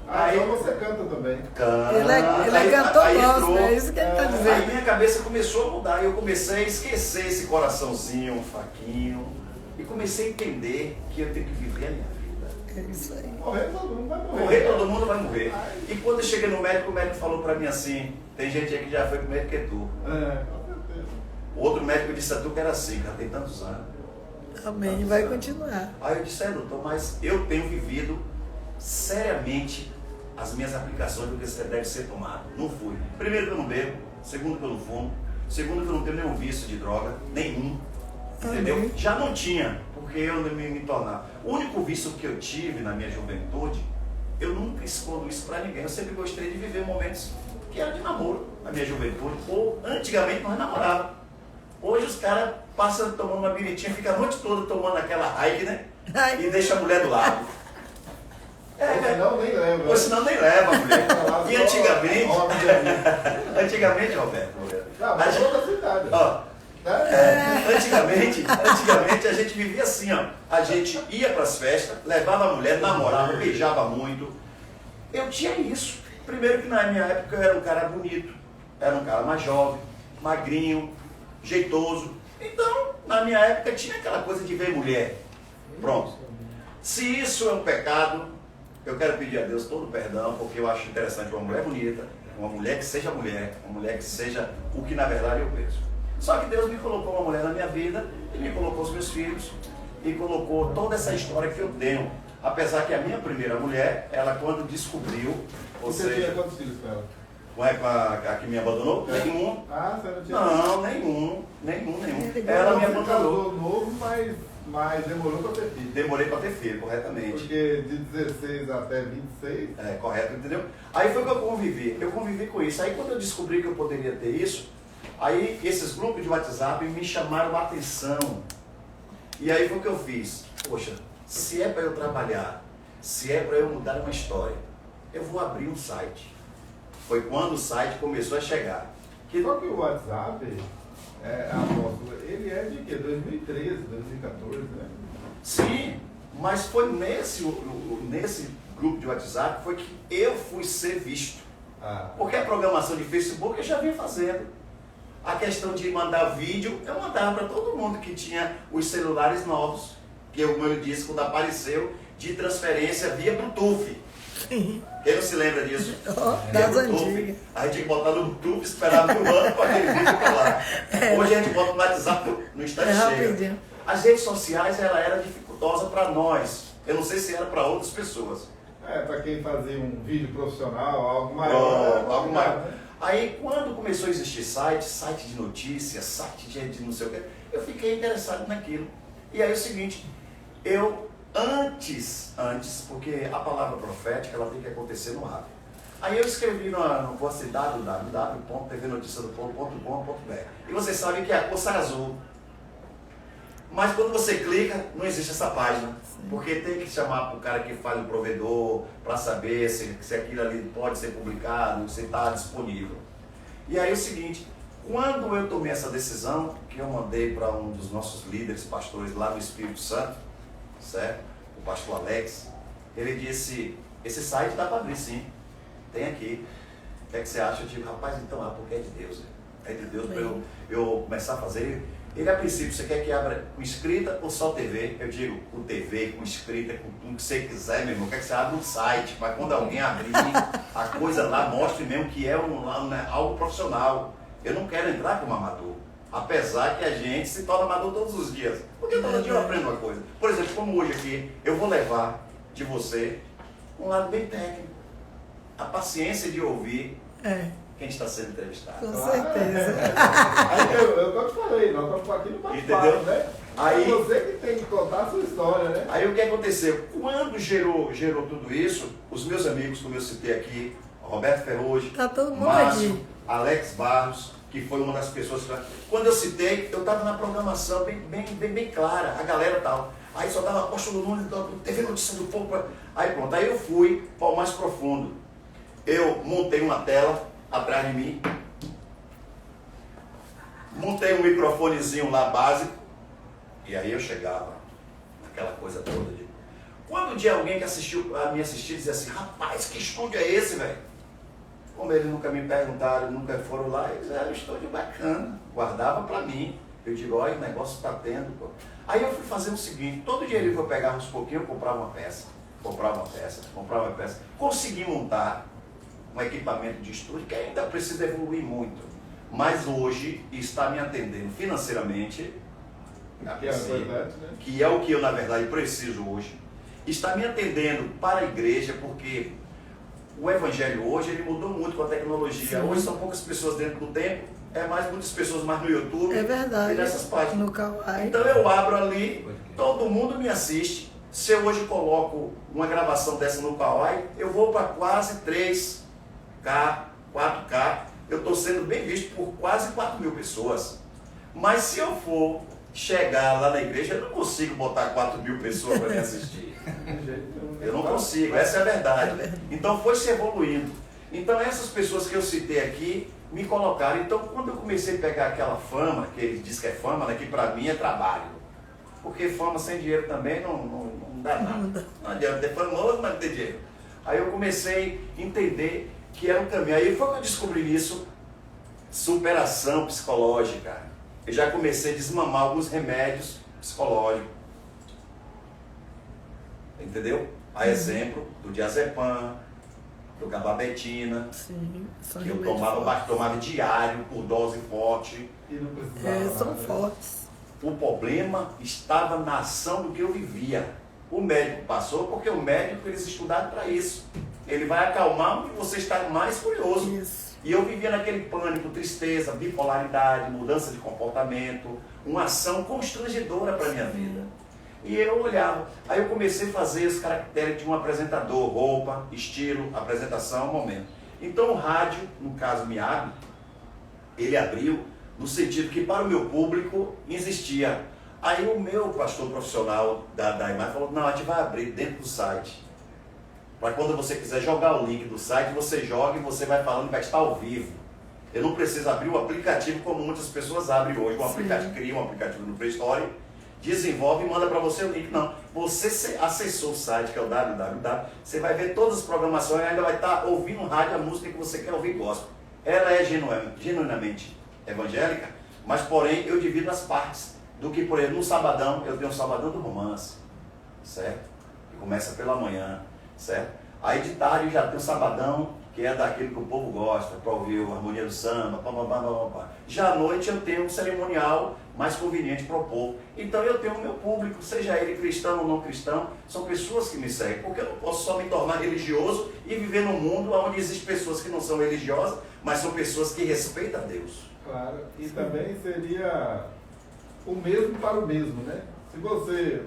Aí você canta também. Canta. Ele é cantor nosso, é isso que ele está dizendo. Aí minha cabeça começou a mudar, e eu comecei a esquecer esse coraçãozinho, fraquinho, e comecei a entender que eu tenho que viver a minha vida. É isso aí. Morrer todo mundo vai morrer. Morrer todo mundo vai morrer. E quando eu cheguei no médico, o médico falou pra mim assim, tem gente aí que já foi pro médico que é tu. É, com certeza. O outro médico disse a tu que era assim, já tem tantos anos. Amém, vai continuar. Aí eu disse, doutor, mas eu tenho vivido seriamente as minhas aplicações do que deve ser tomado. Não fui. Primeiro que eu não bebo, segundo que eu não fumo, segundo que eu não tenho nenhum vício de droga, nenhum. Entendeu? Amém. Já não tinha, porque eu não me tornar. O único vício que eu tive na minha juventude, eu nunca escondo isso pra ninguém. Eu sempre gostei de viver momentos que eram de namoro na minha juventude. Ou antigamente nós namorávamos. Hoje os caras passam tomando uma biritinha, ficam a noite toda tomando aquela Heineken, né? E deixa a mulher do lado. Ou senão nem leva. Ou senão nem leva a mulher. E antigamente, antigamente, Roberto, Não, mas toda a cidade. ó, antigamente a gente vivia assim, ó. A gente ia para as festas, levava a mulher, namorava, beijava muito. Eu tinha isso. Primeiro que na minha época eu era um cara bonito, era um cara mais jovem, magrinho, jeitoso. Então, na minha época tinha aquela coisa de ver mulher. Pronto. Se isso é um pecado, eu quero pedir a Deus todo o perdão, porque eu acho interessante uma mulher bonita, uma mulher que seja mulher, uma mulher que seja o que na verdade eu penso. Só que Deus me colocou uma mulher na minha vida, e me colocou os meus filhos, e colocou toda essa história que eu tenho. Apesar que a minha primeira mulher, ela quando descobriu, ou Você tinha seja, quantos filhos com ela? a que me abandonou? Nenhum. Ah, você não tinha? Não, nenhum. Ela me abandonou. Casou novo, mas demorou para ter filho. Demorei para ter filho, corretamente. Porque de 16 até 26... É, correto, entendeu? Aí foi que eu convivi com isso. Aí quando eu descobri que eu poderia ter isso, aí esses grupos de WhatsApp me chamaram a atenção. E aí foi o que eu fiz. poxa, se é para eu trabalhar, se é para eu mudar uma história, eu vou abrir um site. Foi quando o site começou a chegar. Só que o WhatsApp, apóstolo, ele é de quê? 2013, 2014, né? Sim, mas foi nesse grupo de WhatsApp foi que eu fui ser visto. Porque a programação de Facebook eu já vinha fazendo. A questão de mandar vídeo, eu mandava para todo mundo que tinha os celulares novos, que como eu disse, quando apareceu, de transferência via Bluetooth. Sim. Quem não se lembra disso? Das Bluetooth, antigas. a gente tinha que botar no Bluetooth, esperava um ano para aquele vídeo para lá. Hoje a gente bota no WhatsApp, no instante chega. Rapidinho. As redes sociais, ela era dificultosa para nós. Eu não sei se era para outras pessoas. Para quem fazia um vídeo profissional, algo maior. Algo maior. Aí, quando começou a existir site de notícias, site de não sei o quê, eu fiquei interessado naquilo. E aí é o seguinte, eu antes, porque a palavra profética, ela tem que acontecer no ato. Aí eu escrevi no post www.tvnoticiado.com.br. E vocês sabem que a cor sai azul. Mas quando você clica, não existe essa página. Porque tem que chamar para o cara que faz o provedor, para saber se aquilo ali pode ser publicado, se está disponível. E aí é o seguinte, quando eu tomei essa decisão, que eu mandei para um dos nossos líderes, pastores lá no Espírito Santo, certo? O pastor Alex, ele disse, esse site dá para abrir sim, tem aqui. O que é que você acha? Eu digo, rapaz, então porque é de Deus. É de Deus para eu começar a fazer. Ele, a princípio, você quer que abra com escrita ou só TV? Eu digo, com TV, com escrita, com tudo que você quiser, meu irmão. Quer que você abra um site, mas quando alguém abrir, a coisa lá mostre mesmo que é algo profissional. Eu não quero entrar como amador. Apesar que a gente se torna amador todos os dias. Porque todo dia eu aprendo uma coisa. Por exemplo, como hoje aqui, eu vou levar de você um lado bem técnico. A paciência de ouvir quem está sendo entrevistado. Com certeza. Aí eu te falei, nós estamos aqui no bate-papo, né? Aí, é você que tem que contar a sua história, né? Aí o que aconteceu? Quando gerou tudo isso, os meus amigos, como eu citei aqui, Roberto Ferrugem, Tá todo mundo Márcio, aqui. Alex Barros, que foi uma das pessoas que... Quando eu citei, eu estava na programação bem clara, a galera tal. Aí só dava apóstolo Nunes, TV Notícia do Povo. Aí pronto, aí eu fui para o mais profundo. Eu montei uma tela atrás de mim, montei um microfonezinho lá básico, e aí eu chegava, aquela coisa toda de... Quando um dia alguém que me assistiu dizia assim, rapaz, que estúdio é esse, velho? Como eles nunca me perguntaram, nunca foram lá, eles eram um estúdio bacana, guardava pra mim. Eu digo, olha, o negócio tá tendo, pô. Aí eu fui fazer o seguinte, todo dinheiro que eu pegava uns pouquinhos, eu comprava uma peça. Consegui montar um equipamento de estúdio que ainda precisa evoluir muito. Mas hoje está me atendendo financeiramente, que é o que eu na verdade preciso hoje. Está me atendendo para a igreja, porque o evangelho hoje ele mudou muito com a tecnologia. Sim. Hoje são poucas pessoas dentro do templo, muitas pessoas mais no YouTube. É verdade. E nessas páginas. No Kawaii. Então eu abro ali, todo mundo me assiste. Se eu hoje coloco uma gravação dessa no Kawaii, eu vou para quase 3K, 4K. Eu estou sendo bem visto por quase 4.000 pessoas. Mas se eu for chegar lá na igreja, eu não consigo botar 4.000 pessoas para me assistir. Eu não consigo, essa é a verdade. Então foi se evoluindo. Então essas pessoas que eu citei aqui me colocaram. Então quando eu comecei a pegar aquela fama, que ele diz que é fama, né, que para mim é trabalho. Porque fama sem dinheiro também não dá nada. Não adianta ter famoso, mas não ter dinheiro. Aí eu comecei a entender que era um caminho. Aí foi que eu descobri isso, superação psicológica. Eu já comecei a desmamar alguns remédios psicológicos. Entendeu? A exemplo do diazepam, do gabapentina, que eu tomava diário por dose forte. E não precisava são fortes. O problema estava na ação do que eu vivia. O médico passou porque o médico eles estudaram para isso. Ele vai acalmar onde você está mais curioso. Isso. E eu vivia naquele pânico, tristeza, bipolaridade, mudança de comportamento, uma ação constrangedora para a minha vida. E eu olhava, aí eu comecei a fazer os caracteres de um apresentador, roupa, estilo, apresentação, momento. Então o rádio, no caso ele abriu no sentido que para o meu público existia Aí o meu pastor profissional da imagem falou, não, a gente vai abrir dentro do site. Para quando você quiser jogar o link do site, você joga e você vai falando, vai estar ao vivo. Eu não preciso abrir o aplicativo como muitas pessoas abrem hoje. Cria um aplicativo no Play Store, desenvolve e manda para você o link. Não, você acessou o site, que é o www, você vai ver todas as programações e ainda vai estar ouvindo rádio, a música que você quer ouvir gospel. Ela é genuinamente evangélica, mas porém eu divido as partes. Do que, por exemplo, no sabadão, eu tenho um sabadão do romance, certo? Que começa pela manhã, certo? Aí de tarde já tem um sabadão, que é daquele que o povo gosta, para ouvir a harmonia do samba, pá. Já à noite eu tenho um cerimonial mais conveniente para o povo. Então eu tenho o meu público, seja ele cristão ou não cristão, são pessoas que me seguem, porque eu não posso só me tornar religioso e viver num mundo onde existem pessoas que não são religiosas, mas são pessoas que respeitam a Deus. Claro, e também seria o mesmo para o mesmo, né? Se você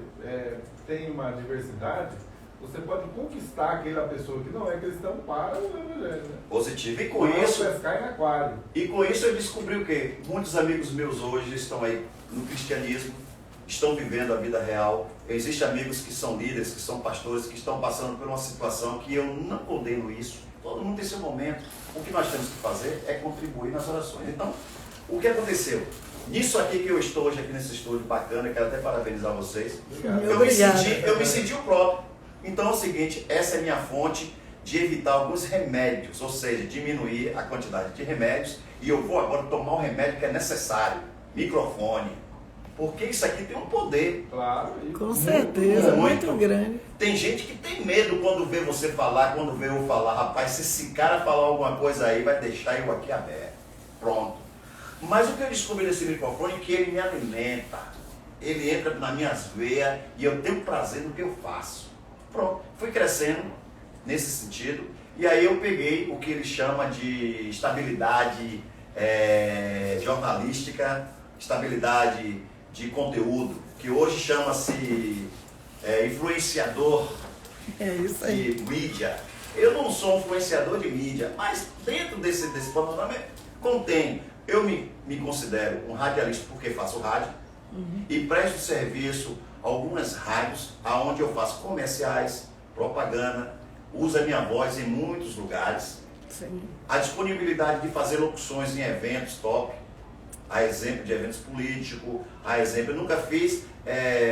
tem uma diversidade, você pode conquistar aquela pessoa que não é cristão para o evangelho, né? Positivo. E com isso, pescar em aquário. E com isso eu descobri o quê? Muitos amigos meus hoje estão aí no cristianismo, estão vivendo a vida real. Existem amigos que são líderes, que são pastores, que estão passando por uma situação que eu não condeno isso. Todo mundo tem seu momento. O que nós temos que fazer é contribuir nas orações. Então, o que aconteceu? Nisso aqui que eu estou hoje aqui nesse estúdio bacana, quero até parabenizar vocês. Eu me senti o próprio. Então é o seguinte, essa é a minha fonte de evitar alguns remédios, ou seja, diminuir a quantidade de remédios, e eu vou agora tomar o remédio que é necessário, microfone, porque isso aqui tem um poder. Claro. Com certeza, muito grande. Tem gente que tem medo quando vê você falar, quando vê eu falar, rapaz, se esse cara falar alguma coisa aí, vai deixar eu aqui aberto. Pronto. Mas o que eu descobri nesse microfone é que ele me alimenta, ele entra nas minhas veias e eu tenho prazer no que eu faço. Pronto, fui crescendo nesse sentido, e aí eu peguei o que ele chama de estabilidade jornalística, estabilidade de conteúdo, que hoje chama-se influenciador de mídia. Eu não sou um influenciador de mídia, mas dentro desse panorama contém. Eu me considero um radialista porque faço rádio e presto serviço a algumas rádios onde eu faço comerciais, propaganda, uso a minha voz em muitos lugares. Sim. A disponibilidade de fazer locuções em eventos top, a exemplo de eventos políticos, a exemplo, eu nunca fiz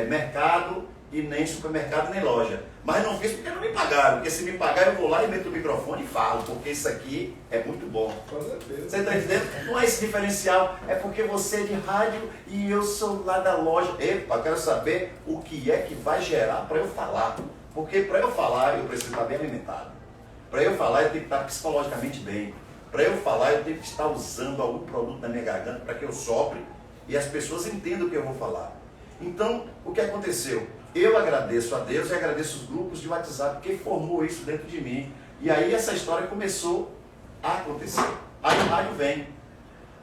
mercado e nem supermercado nem loja. Mas não fiz porque não me pagaram, porque se me pagar eu vou lá e meto o microfone e falo, porque isso aqui é muito bom. Com certeza. Você está entendendo? Não é esse diferencial, é porque você é de rádio e eu sou lá da loja. Epa, eu quero saber o que é que vai gerar para eu falar. Porque para eu falar eu preciso estar bem alimentado. Para eu falar eu tenho que estar psicologicamente bem. Para eu falar eu tenho que estar usando algum produto na minha garganta para que eu sopre e as pessoas entendam o que eu vou falar. Então, o que aconteceu? Eu agradeço a Deus e agradeço os grupos de WhatsApp que formou isso dentro de mim. E aí essa história começou a acontecer. Aí o rádio vem.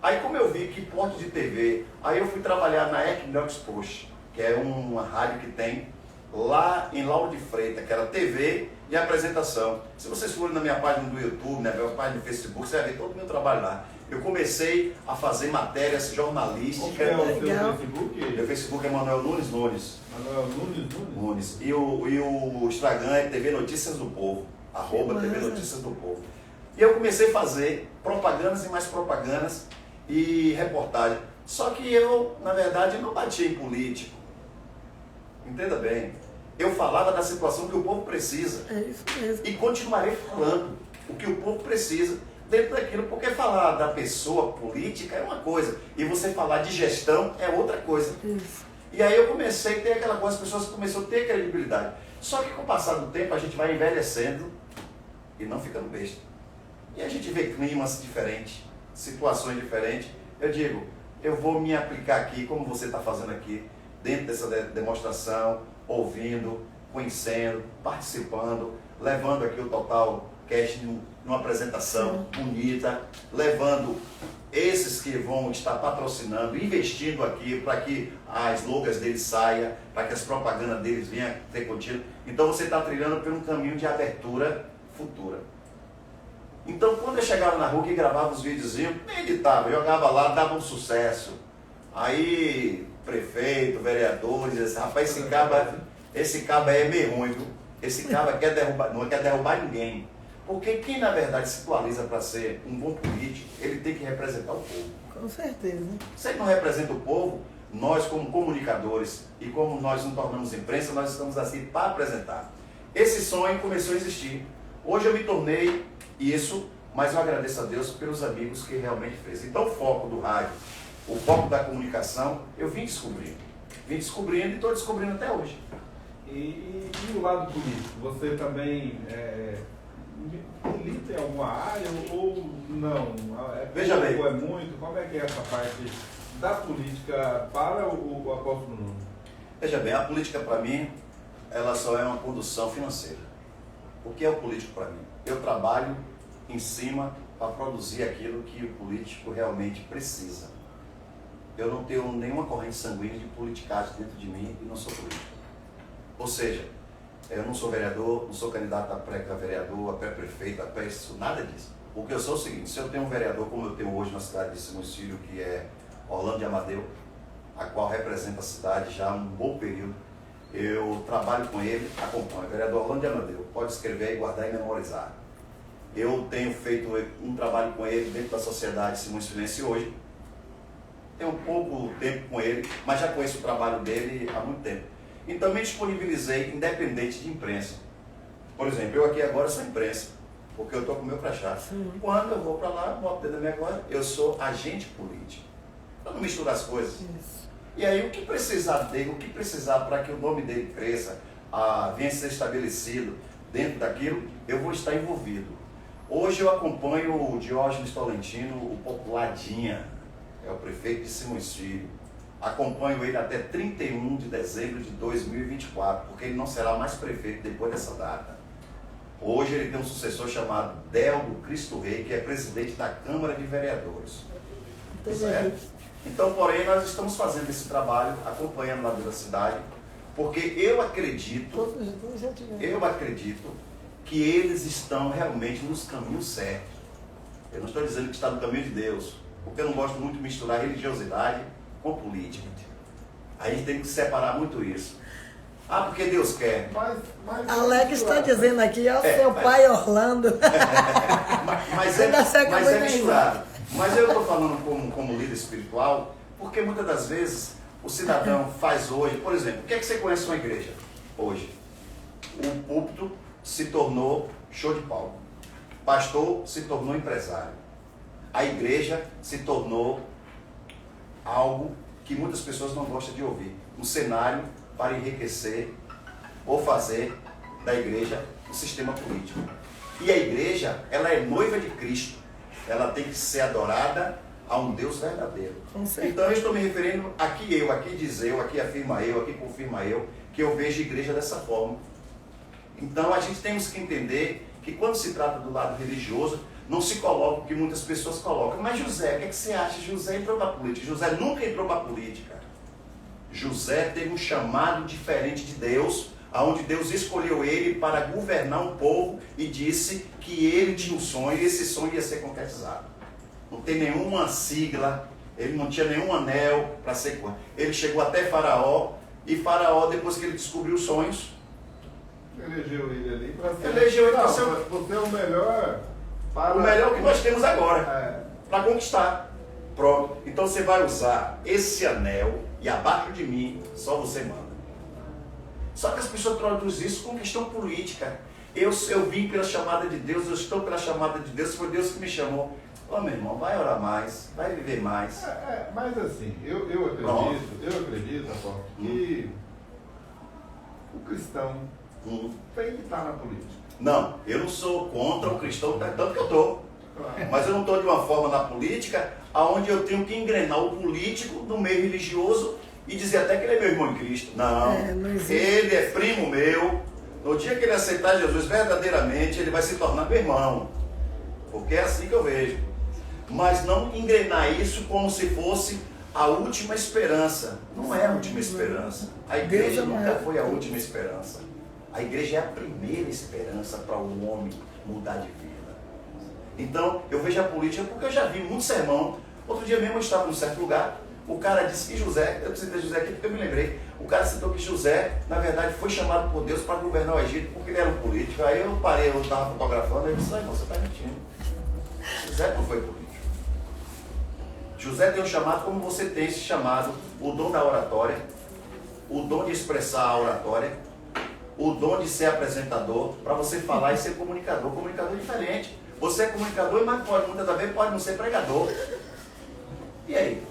Aí como eu vi que porte de TV, aí eu fui trabalhar na Equinox Post, que é uma rádio que tem lá em Lauro de Freitas, que era TV e apresentação. Se vocês forem na minha página do YouTube, na minha página do Facebook, você vai ver todo o meu trabalho lá. Eu comecei a fazer matérias jornalísticas. Qual é o seu Facebook? Meu Facebook é Manuel Nunes Nunes. Manuel Nunes? E o Instagram é TV Notícias do Povo, @TV Notícias do Povo. E eu comecei a fazer propagandas e mais propagandas e reportagem. Só que eu, na verdade, não batia em político. Entenda bem. Eu falava da situação que o povo precisa. É isso mesmo. E continuarei falando o que o povo precisa dentro daquilo, porque falar da pessoa política é uma coisa, e você falar de gestão é outra coisa. Isso. E aí eu comecei a ter aquela coisa, as pessoas começaram a ter credibilidade. Só que com o passar do tempo a gente vai envelhecendo e não ficando besta. E a gente vê climas diferentes, situações diferentes. Eu digo, eu vou me aplicar aqui, como você está fazendo aqui, dentro dessa demonstração, ouvindo, conhecendo, participando, levando aqui o Total Cast numa apresentação bonita, levando esses que vão estar patrocinando, investindo aqui para que as logos deles saiam, para que as propagandas deles venham a ter contínuo. Então você está trilhando por um caminho de abertura futura. Então quando eu chegava na rua e gravava os videozinhos, nem editava, eu jogava lá, dava um sucesso. Aí prefeito, vereadores, esse, rapaz, esse caba é meio ruim, viu? Esse caba não quer derrubar ninguém. Porque quem na verdade se atualiza para ser um bom político, ele tem que representar o povo. Com certeza. Se ele não representa o povo, nós como comunicadores e como nós nos tornamos imprensa, nós estamos assim para apresentar. Esse sonho começou a existir. Hoje eu me tornei isso, mas eu agradeço a Deus pelos amigos que realmente fez. Então o foco do rádio, o foco da comunicação, eu vim descobrindo. Vim descobrindo e estou descobrindo até hoje. E o lado político, você também milita em alguma área ou não? Veja bem. Ou é muito? Como é que é essa parte da política para o apóstolo Nunes? Veja bem, a política para mim, ela só é uma condução financeira. O que é o político para mim? Eu trabalho em cima para produzir aquilo que o político realmente precisa. Eu não tenho nenhuma corrente sanguínea de politicagem dentro de mim e não sou político. Ou seja, eu não sou vereador, não sou candidato a pré-vereador, a pré-prefeito, a pré-isso, nada disso. O que eu sou é o seguinte, se eu tenho um vereador como eu tenho hoje na cidade de Simões Filho, que é Orlando de Amadeu, a qual representa a cidade já há um bom período, eu trabalho com ele, acompanho. Vereador Orlando de Amadeu, pode escrever e guardar e memorizar. Eu tenho feito um trabalho com ele dentro da sociedade Simões Filhense hoje. Tenho um pouco tempo com ele, mas já conheço o trabalho dele há muito tempo. Então me disponibilizei independente de imprensa. Por exemplo, eu aqui agora sou imprensa, porque eu estou com o meu crachá. Quando eu vou para lá, boto dentro da minha guarda, eu sou agente político. Para não misturar as coisas. Isso. E aí o que precisar dele, o que precisar para que o nome dele cresça, venha ser estabelecido dentro daquilo, eu vou estar envolvido. Hoje eu acompanho o Diógenes Tolentino, o popular Dinha, é o prefeito de Simões Filho. Acompanho ele até 31 de dezembro de 2024, porque ele não será mais prefeito depois dessa data. Hoje ele tem um sucessor chamado Deldo Cristo Rei, que é presidente da Câmara de Vereadores. Certo? Então, porém, nós estamos fazendo esse trabalho, acompanhando lá dentro da cidade, porque eu acredito que eles estão realmente nos caminhos certos. Eu não estou dizendo que está no caminho de Deus, porque eu não gosto muito de misturar religiosidade com política. A gente tem que separar muito isso. Porque Deus quer. Mas Alex está dizendo aqui, é o seu pai Orlando. Mas é misturado. Mas eu estou falando como líder espiritual, porque muitas das vezes o cidadão faz hoje, por exemplo, o que é que você conhece uma igreja hoje? O púlpito se tornou show de palco. Pastor se tornou empresário. A igreja se tornou algo que muitas pessoas não gostam de ouvir. Um cenário para enriquecer ou fazer da igreja um sistema político. E a igreja, ela é noiva de Cristo. Ela tem que ser adorada a um Deus verdadeiro. Então eu estou me referindo aqui diz eu, aqui afirma eu, aqui confirma eu, que eu vejo a igreja dessa forma. Então a gente temos que entender que quando se trata do lado religioso, não se coloca o que muitas pessoas colocam. Mas José, o que você acha? José entrou para a política. José nunca entrou para a política. José teve um chamado diferente de Deus, onde Deus escolheu ele para governar um povo e disse que ele tinha um sonho e esse sonho ia ser concretizado. Não tem nenhuma sigla, ele não tinha nenhum anel para ser... Ele chegou até Faraó, e Faraó, depois que ele descobriu os sonhos... Elegeu ele ali para ser... Elegeu ele para ser... Você é o melhor... O melhor que nós temos agora, para conquistar. Pronto. Então você vai usar esse anel e abaixo de mim, só você manda. Só que as pessoas traduzem isso com questão política. Eu vim pela chamada de Deus, eu estou pela chamada de Deus, foi Deus que me chamou. Ô meu irmão, vai orar mais, vai viver mais. Mas assim, eu acredito, Apóstolo, que o cristão tem que estar na política. Não, eu não sou contra o cristão, tanto que eu estou. Claro. Mas eu não estou de uma forma na política onde eu tenho que engrenar o político do meio religioso e dizer até que ele é meu irmão em Cristo. Não, ele é primo meu. No dia que ele aceitar Jesus verdadeiramente, ele vai se tornar meu irmão. Porque é assim que eu vejo. Mas não engrenar isso como se fosse a última esperança. Não é a última esperança. A igreja nunca foi a última esperança. A igreja é a primeira esperança para o homem mudar de vida. Então, eu vejo a política porque eu já vi muito sermão. Outro dia mesmo eu estava num certo lugar, O cara disse que José, eu citei José aqui porque eu me lembrei, o cara citou que José, na verdade, foi chamado por Deus para governar o Egito porque ele era um político. Aí eu parei, eu estava fotografando, e eu disse, não, você está mentindo. José não foi político. José tem um chamado como você tem esse chamado, o dom da oratória, o dom de expressar a oratória, o dom de ser apresentador, para você falar e ser comunicador. Comunicador é diferente. Você é comunicador, mas pode, muitas das vezes pode não ser pregador. E aí?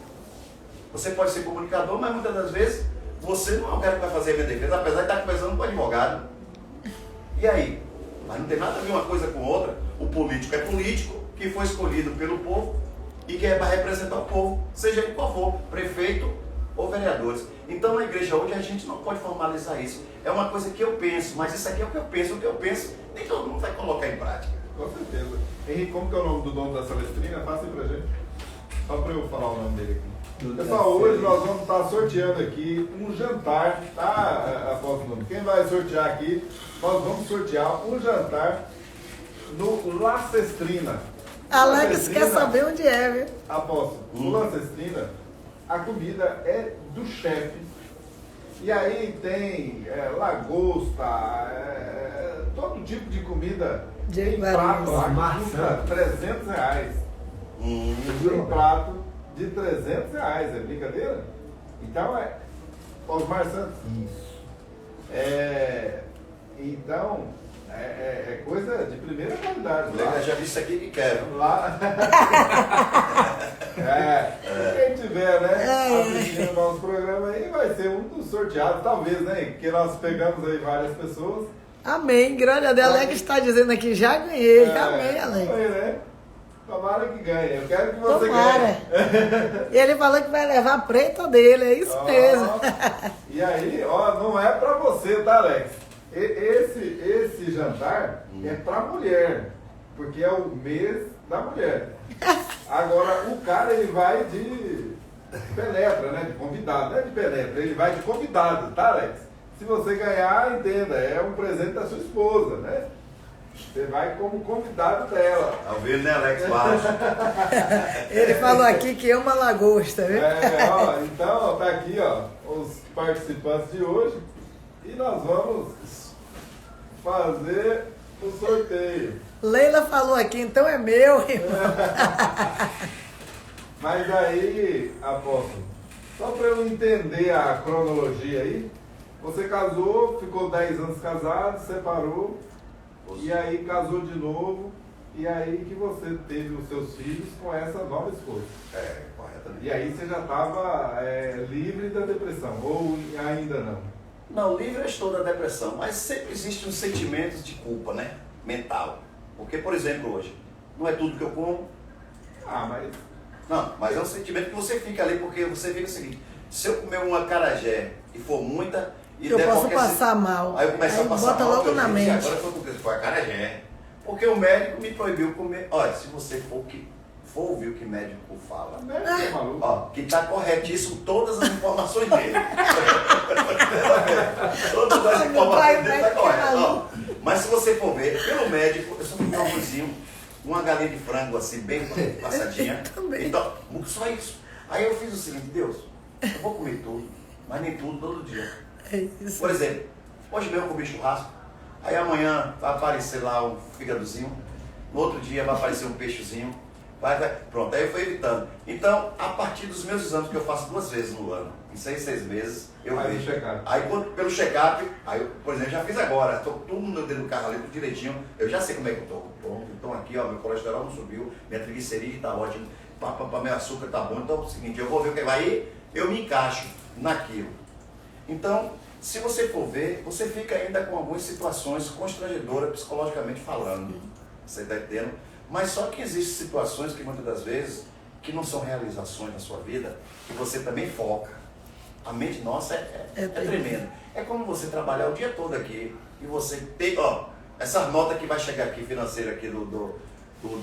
Você pode ser comunicador, mas muitas das vezes você não é o cara que vai fazer a minha defesa, apesar de estar conversando com o advogado. E aí? Mas não tem nada a ver uma coisa com outra. O político é político, que foi escolhido pelo povo e que é para representar o povo, seja ele qual for, prefeito ou vereadores. Então na igreja hoje a gente não pode formalizar isso. É uma coisa que eu penso, mas isso aqui é o que eu penso, nem todo mundo vai colocar em prática. Com certeza. Henrique, como que é o nome do dono da Celestrina? Passa aí pra gente. Só para eu falar o nome dele aqui. Pessoal, hoje nós vamos estar sorteando aqui um jantar, tá, Apóstolo Nunes? Quem vai sortear aqui, nós vamos sortear um jantar no La Cestrina. Alex quer saber onde é, viu? Apóstolo, no La Cestrina, a comida é do chefe. E aí tem lagosta, todo tipo de comida. De Tem prato lá que maçã. custa R$300. Um prato de R$300, é brincadeira? Então Osmar Santos. Isso. Então, é coisa de primeira qualidade. Eu já disse aqui que quero. Lá. Quem tiver, né, assistindo o nosso programa aí, vai ser um dos sorteados, talvez, né? Porque nós pegamos aí várias pessoas. Amém, grande a Deus. Alex está dizendo aqui, já ganhei, amém, Alex. Foi, né? Tomara que ganhe. Eu quero que você Tomara. ganhe. E ele falou que vai levar a preta dele, é isso mesmo. E aí, ó, não é pra você, tá, Alex? Esse jantar é pra mulher, porque é o mês da mulher. Agora, o cara, ele vai de penetra, né? De convidado, não é de penetra, ele vai de convidado, tá, Alex? Se você ganhar, entenda, é um presente da sua esposa, né? Você vai como convidado dela. Tá vendo, né, Alex Barros? Ele falou aqui que ama lagosta, viu? Então, tá aqui, ó, os participantes de hoje. E nós vamos fazer o sorteio. Leila falou aqui, então é meu, irmão. Mas aí, Apóstolo, só para eu entender a cronologia aí, você casou, ficou 10 anos casado, separou, e aí casou de novo, e aí que você teve os seus filhos com essa nova esposa. Corretamente. E aí você já estava livre da depressão, ou ainda não? Não, livre eu estou da depressão, mas sempre existem uns sentimentos de culpa, né? Mental. Porque, por exemplo, hoje, não é tudo que eu como. Mas é um sentimento que você fica ali, porque você fica o seguinte, se eu comer uma acarajé e for muita... E Eu der posso qualquer passar mal. Aí eu começo a passar bota mal. logo na mente. Agora foi acarajé. Porque o médico me proibiu comer. Olha, se você for ouvir o que o médico fala, É maluco. ó, que está corretíssimo todas as informações dele. Todas as informações dele estão corretas. Ó, mas se você for ver, pelo médico, eu só comi um arrozinho, uma galinha de frango assim, bem passadinha. Também. Então, só isso. Aí eu fiz o seguinte, Deus, eu vou comer tudo, mas nem tudo todo dia. É isso. Por exemplo, hoje mesmo eu comi churrasco, aí amanhã vai aparecer lá um fígadozinho, no outro dia vai aparecer um peixezinho, pronto, aí eu fui evitando. Então, a partir dos meus exames, que eu faço 2 vezes no ano, em 6 meses, eu Aí vejo. check-up. Aí pelo check-up, aí eu, por exemplo, já fiz agora, estou tudo dentro do carro ali, tudo direitinho, eu já sei como é que eu estou. Pronto, então aqui, ó, meu colesterol não subiu, minha triglicerídeo está ótimo, meu açúcar está bom, então é o seguinte, eu vou ver o que vai aí, eu me encaixo naquilo. Então, se você for ver, você fica ainda com algumas situações constrangedoras psicologicamente falando. Você está entendendo? Mas só que existem situações que muitas das vezes, que não são realizações na sua vida, que você também foca. A mente nossa é tremenda. É como você trabalhar o dia todo aqui e você tem, ó, essa nota que vai chegar aqui, financeira aqui do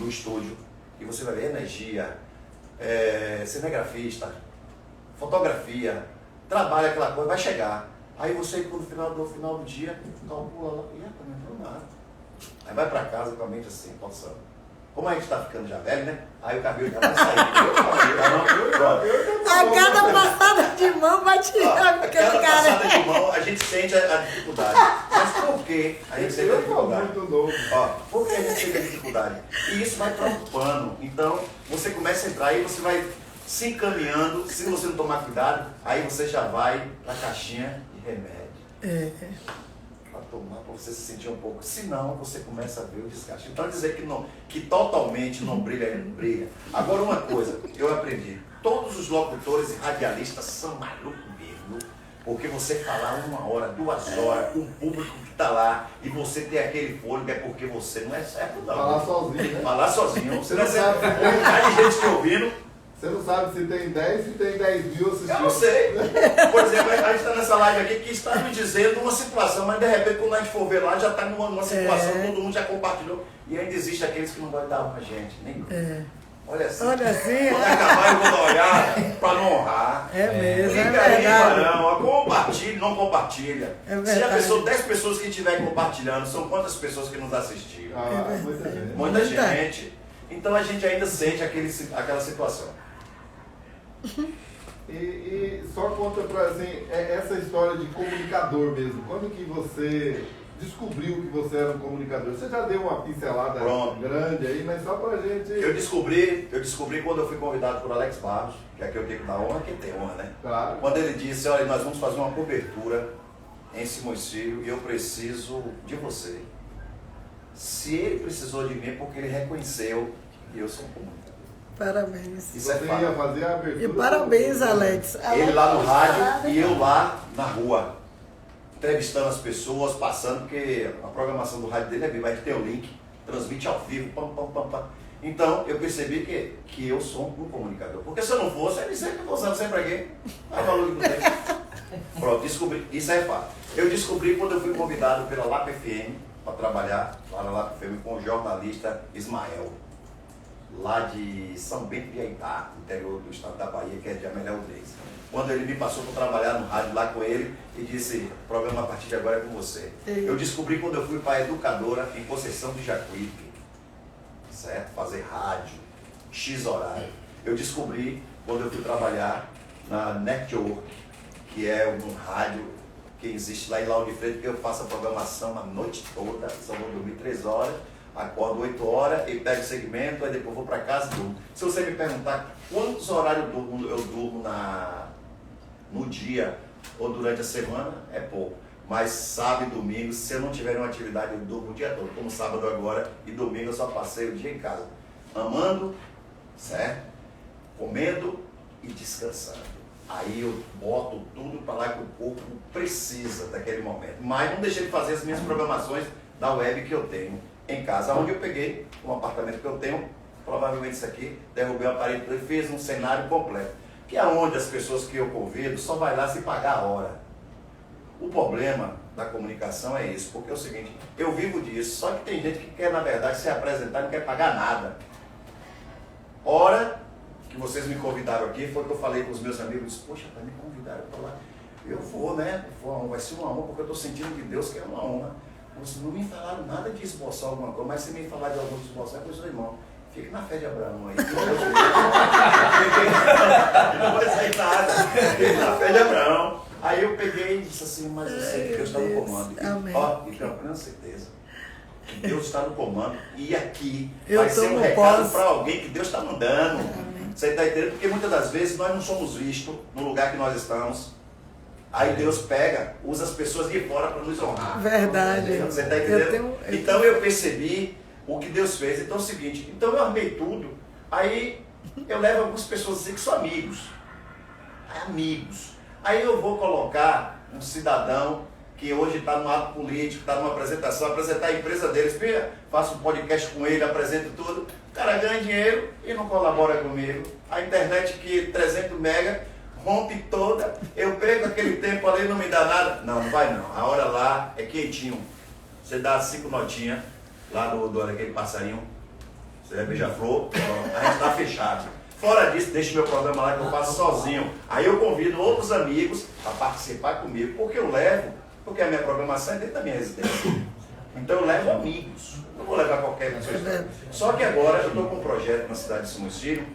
estúdio, e você vai ver energia, cinegrafista, fotografia, trabalha aquela coisa, vai chegar. Aí você, no final do dia, calcula lá, não entrou nada. Aí vai para casa com a mente assim, pensando. Como a gente está ficando já velho, né? Aí o cabelo já vai sair. A cada passada de mão vai tirar A aquele cada passada cara. de mão, a gente sente a dificuldade. Mas por que a gente sente a Eu sou dificuldade? muito novo. Ó, por que a gente sente a dificuldade? E isso vai preocupando. Então, você começa a entrar e você vai se encaminhando. Se você não tomar cuidado, aí você já vai na caixinha de remédio. Para tomar, para você se sentir um pouco. Senão, você começa a ver o desgaste. Então, dizer que totalmente não brilha, ele não brilha. Agora, uma coisa, eu aprendi. Todos os locutores e radialistas são malucos mesmo. Porque você falar 1 hora, 2 horas, o público que está lá, e você ter aquele fôlego, é porque você não é certo, não. Falar sozinho, né? Falar sozinho. Você não é Você certo. sabe. Tem um bocado de gente te ouvindo. Você não sabe se tem 10, se tem 10 mil assistindo. Eu não sei. Por exemplo, a gente está nessa live aqui que está me dizendo uma situação, mas de repente quando a gente for ver lá, já está numa situação, todo mundo já compartilhou. E ainda existe aqueles que não vão dar uma gente, nem Olha assim. Olha assim, Quando acabar, eu vou dar uma olhada para não honrar. É mesmo, é Fica aí, verdade. Marão. Compartilhe, não compartilha. É Se já verdade. pensou 10 pessoas que estiverem compartilhando, são quantas pessoas que nos assistiram? Muita gente. Muita Muita. gente. Então a gente ainda sente aquela situação. E só conta pra, assim, essa história de comunicador mesmo. Quando que você descobriu que você era um comunicador? Você já deu uma pincelada grande aí, mas só pra gente... Eu descobri quando eu fui convidado por Alex Barros, que aqui eu tenho que dar honra, quem tem honra, né? Claro. Quando ele disse, olha, nós vamos fazer uma cobertura em Simões Filho e eu preciso de você. Se ele precisou de mim é porque ele reconheceu que eu sou um comunicador. Parabéns. Isso é Você fato. ia fazer a abertura... E parabéns, Alex. Ele lá no rádio e eu lá na rua, entrevistando as pessoas, passando, porque a programação do rádio dele é viva, vai ter o link, transmite ao vivo, pam, pam, pam, pam. Então eu percebi que eu sou um comunicador. Porque se eu não fosse, eu não sei que eu estou usando sempre aqui. Não valor que não tem. Pronto, descobri. Isso é fato. Eu descobri quando eu fui convidado pela LAP FM para trabalhar lá na LAP FM com o jornalista Ismael, lá de São Bento de Aitá, interior do estado da Bahia, que é de Amélia Rodrigues. Quando ele me passou para trabalhar no rádio lá com ele e disse, o programa a partir de agora é com você. Eu descobri quando eu fui para a educadora em Conceição de Jacuípe, certo? Fazer rádio, X horário. Eu descobri quando eu fui trabalhar na Network, que é um rádio que existe lá em Lauro de Freitas, que eu faço a programação a noite toda, só vou dormir 3 horas, acordo 8 horas e pego o segmento, aí depois vou para casa e durmo. Se você me perguntar quantos horários eu durmo no dia ou durante a semana, é pouco. Mas sábado e domingo, se eu não tiver uma atividade, eu durmo o dia todo. Como sábado agora e domingo eu só passei o dia em casa. Amando, certo? Comendo e descansando. Aí eu boto tudo para lá que o corpo precisa daquele momento. Mas não deixei de fazer as minhas programações da web que eu tenho em casa, onde eu peguei um apartamento que eu tenho, provavelmente isso aqui, derrubei o aparelho e fiz um cenário completo. Que é onde as pessoas que eu convido só vai lá se pagar a hora. O problema da comunicação é isso, porque é o seguinte, eu vivo disso, só que tem gente que quer, na verdade, se apresentar e não quer pagar nada. Hora que vocês me convidaram aqui, foi que eu falei com os meus amigos, disse, poxa, me convidaram para lá. Eu vou, né? Vai ser uma honra, porque eu estou sentindo que Deus quer uma honra. Vocês não me falaram nada de esboçar alguma coisa, mas se me falar de algum esboçar, eu sou irmão. Fique na fé de Abraão aí. Não vai sair nada. Fique na fé de Abraão. Aí eu peguei e disse assim, mas eu sei que Deus está no comando. Ó, e tenho plena certeza que Deus está no comando. E aqui vai ser um recado para alguém que Deus está mandando. Você está entendendo? Porque muitas das vezes nós não somos vistos no lugar que nós estamos. Aí Deus pega, usa as pessoas de fora para nos honrar. Verdade. Você está entendendo? Então eu percebi o que Deus fez. Então é o seguinte, então eu armei tudo. Aí eu levo algumas pessoas assim que são amigos. Amigos. Aí eu vou colocar um cidadão que hoje está no ato político, está numa apresentação, apresentar a empresa deles, faço um podcast com ele, apresento tudo. O cara ganha dinheiro e não colabora comigo. A internet que 300 mega rompe toda, eu perco aquele tempo ali, não me dá nada. Não, não vai não. A hora lá é quentinho. Você dá 5 notinhas lá do aquele passarinho, você vai beija-flor, a gente está fechado. Fora disso, deixa meu programa lá que eu faço sozinho. Aí eu convido outros amigos para participar comigo, porque eu levo, porque a minha programação é dentro da minha residência. Então eu levo amigos. Não vou levar qualquer pessoa. Só que agora eu estou com um projeto na cidade de Simões Filho,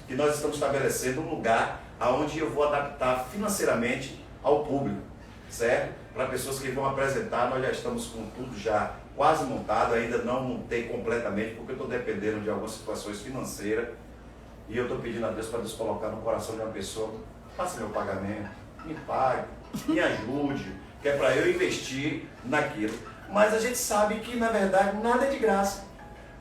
que nós estamos estabelecendo um lugar onde eu vou adaptar financeiramente ao público, certo? Para pessoas que vão apresentar, nós já estamos com tudo já quase montado, ainda não montei completamente, porque eu estou dependendo de algumas situações financeiras, e eu estou pedindo a Deus para Deus colocar no coração de uma pessoa, faça meu pagamento, me pague, me ajude, que é para eu investir naquilo. Mas a gente sabe que, na verdade, nada é de graça.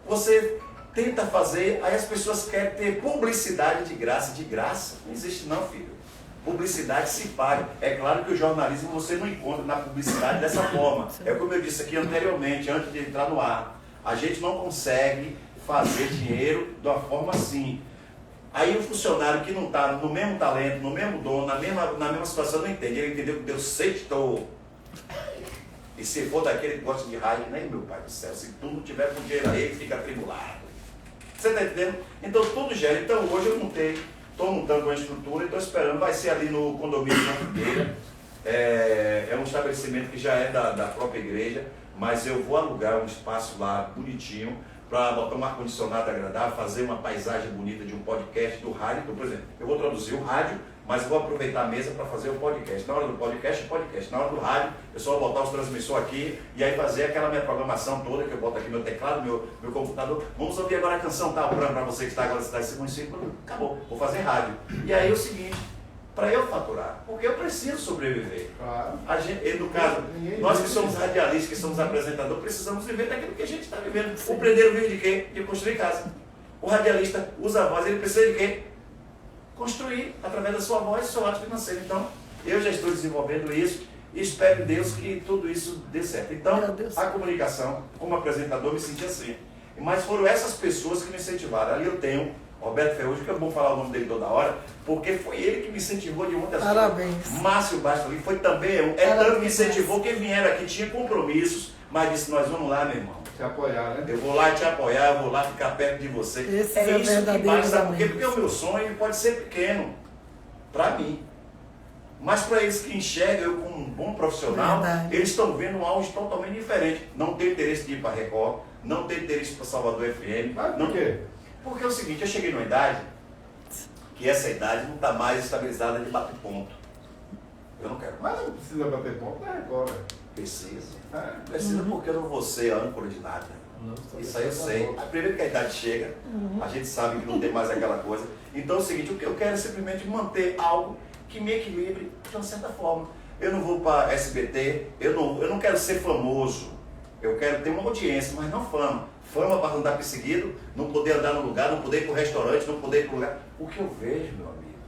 Você tenta fazer, aí as pessoas querem ter publicidade de graça. Não existe não, filho. Publicidade se paga. É claro que o jornalismo você não encontra na publicidade dessa forma. É como eu disse aqui anteriormente, antes de entrar no ar. A gente não consegue fazer dinheiro de uma forma assim. Aí o funcionário que não está no mesmo talento, no mesmo dom, na mesma situação, não entende. Ele entendeu que Deus sextou. E se for daquele que gosta de rádio, nem meu pai do céu, se tu não tiver com dinheiro aí, ele fica atribulado. Você está entendendo? Então tudo gera. Então hoje eu estou montando uma estrutura e estou esperando, vai ser ali no condomínio da Figueira. É um estabelecimento que já é da própria igreja, mas eu vou alugar um espaço lá bonitinho, para botar um ar-condicionado agradável, fazer uma paisagem bonita de um podcast do rádio. Então, por exemplo, eu vou traduzir o rádio, mas vou aproveitar a mesa para fazer o podcast. Na hora do podcast, podcast. Na hora do rádio, eu só vou botar os transmissores aqui e aí fazer aquela minha programação toda, que eu boto aqui meu teclado, meu computador. Vamos ouvir agora a canção tal, para você que está agora na cidade de Simões Filho. Acabou, vou fazer rádio. E aí é o seguinte, para eu faturar, porque eu preciso sobreviver. Claro. No caso, nós que somos radialistas, que somos apresentadores, precisamos viver daquilo que a gente está vivendo. O prendeiro vive de quê? De construir casa. O radialista usa a voz, ele precisa de quê? Construir através da sua voz e do seu ato financeiro. Então, eu já estou desenvolvendo isso e espero em Deus que tudo isso dê certo. Então, a comunicação, como apresentador, me senti assim. Mas foram essas pessoas que me incentivaram. Ali eu tenho Roberto Ferrugem, que é bom falar o nome dele toda hora, porque foi ele que me incentivou de muitas coisas. Márcio Bastos ali foi também, tanto que incentivou quem vieram aqui, tinha compromissos, mas disse, nós vamos lá, meu irmão. Te apoiar, né? Eu vou lá te apoiar, eu vou lá ficar perto de você. Esse é isso que basta, sabe por quê? amigos. Porque o meu sonho ele pode ser pequeno, para mim. Mas para eles que enxergam eu como um bom profissional, eles estão vendo algo totalmente diferente. Não tem interesse de ir para a Record, não tem interesse para Salvador FM. Mas por quê? Porque é o seguinte, eu cheguei numa idade que essa idade não está mais estabilizada de bater ponto. Eu não quero. Mas não precisa bater ponto na Record, velho. Preciso. Precisa porque eu não vou ser âncora de nada. Isso aí eu sei. Primeiro que a idade chega, a gente sabe que não tem mais aquela coisa. Então é o seguinte, o que eu quero é simplesmente manter algo que me equilibre de uma certa forma. Eu não vou para SBT, eu não quero ser famoso. Eu quero ter uma audiência, mas não fama. Fama para andar perseguido, não poder andar no lugar, não poder ir para o restaurante, não poder ir para o lugar. O que eu vejo, meu amigo,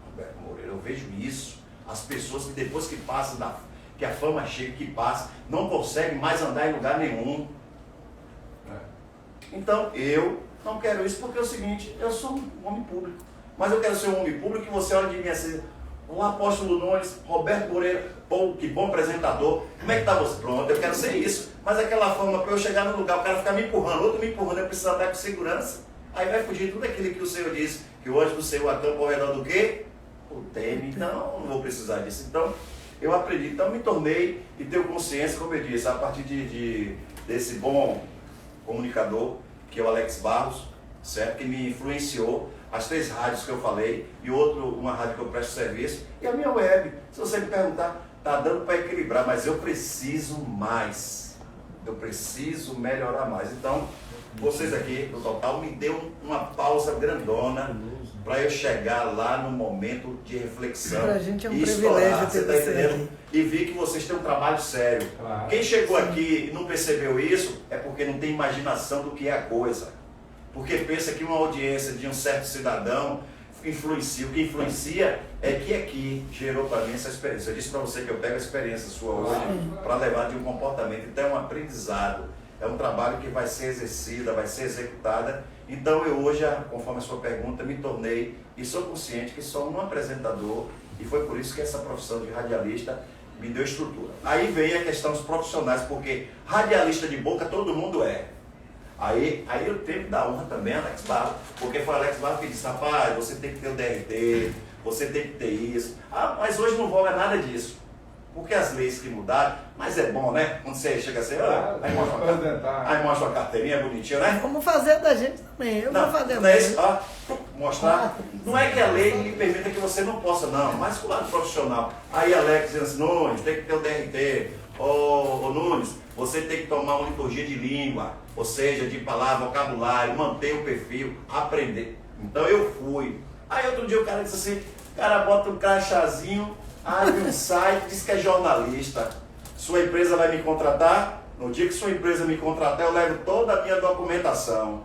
Roberto Moreira, eu vejo isso. As pessoas que depois que passam, que a fama chega, que passa, não conseguem mais andar em lugar nenhum. Então, eu não quero isso porque é o seguinte, eu sou um homem público. Mas eu quero ser um homem público e você olha de mim assim, o apóstolo Nunes, Roberto Moreira, pô, que bom apresentador, como é que está você? Pronto, eu quero ser isso. Mas aquela fama, para eu chegar no lugar, o cara ficar me empurrando, outro me empurrando, eu preciso andar com segurança. Aí vai fugir tudo aquilo que o Senhor disse, que o anjo do Senhor acampa ao redor do quê? O teme. Então, não vou precisar disso. Então, eu aprendi. Então, me tornei e tenho consciência, como eu disse, a partir desse bom comunicador, que é o Alex Barros, certo? Que me influenciou. As 3 rádios que eu falei e uma rádio que eu presto serviço e a minha web. Se você me perguntar, tá dando para equilibrar, mas eu preciso mais. Eu preciso melhorar mais. Então, vocês aqui no Total me deu uma pausa grandona para eu chegar lá no momento de reflexão. Pra gente é um e privilégio ter você tá entendendo? E vi que vocês têm um trabalho sério. Claro. Quem chegou aqui e não percebeu isso é porque não tem imaginação do que é a coisa. Porque pensa que uma audiência de um certo cidadão influencia. O que influencia é que aqui gerou para mim essa experiência. Eu disse para você que eu pego a experiência sua hoje para levar de um comportamento. Então é um aprendizado, é um trabalho que vai ser exercida, vai ser executada. Então eu hoje, conforme a sua pergunta, me tornei e sou consciente que sou um apresentador e foi por isso que essa profissão de radialista me deu estrutura. Aí vem a questão dos profissionais, porque radialista de boca todo mundo é. Aí eu tenho que dar honra também a Alex Barros, porque foi Alex Barros que disse, rapaz, você tem que ter o DRT, você tem que ter isso. Ah, mas hoje não voga nada disso. Porque as leis que mudaram, mas é bom, né? Quando você chega assim, Claro, aí mostra uma carteirinha bonitinha, né? Vamos fazer da gente também. Eu vou fazer não é mais. isso, mostrar. Não é que a lei lhe permita que você não possa, não, mas com o lado profissional. Aí Alex dizendo assim, Nunes, tem que ter o DRT. Ô Nunes, você tem que tomar uma liturgia de língua, ou seja, de palavra, vocabulário, manter o perfil, aprender. Então eu fui. Aí outro dia o cara disse assim, o cara bota um crachazinho, abre um site, diz que é jornalista. Sua empresa vai me contratar? No dia que sua empresa me contratar, eu levo toda a minha documentação.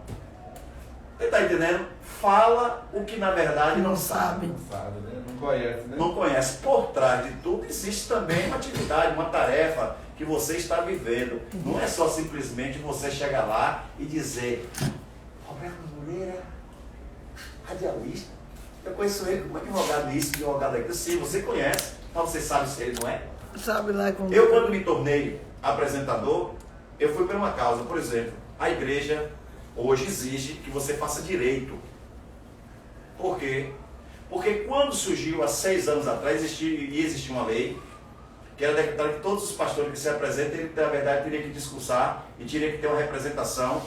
Você está entendendo? Fala o que na verdade não sabe. Não sabe, né? Não conhece, né? Não conhece. Por trás de tudo existe também uma atividade, uma tarefa que você está vivendo. Não é só simplesmente você chegar lá e dizer Roberto Moreira, radialista. Eu conheço ele como advogado isso, advogado aquilo. Sim, você conhece, mas você sabe se ele não é. Sabe lá como... Eu, quando me tornei apresentador, eu fui por uma causa. Por exemplo, a igreja hoje exige que você faça direito. Por quê? Porque quando surgiu há 6 anos atrás, existia uma lei que era decretada que todos os pastores que se apresentam, ele, na verdade, teria que discursar e teria que ter uma representação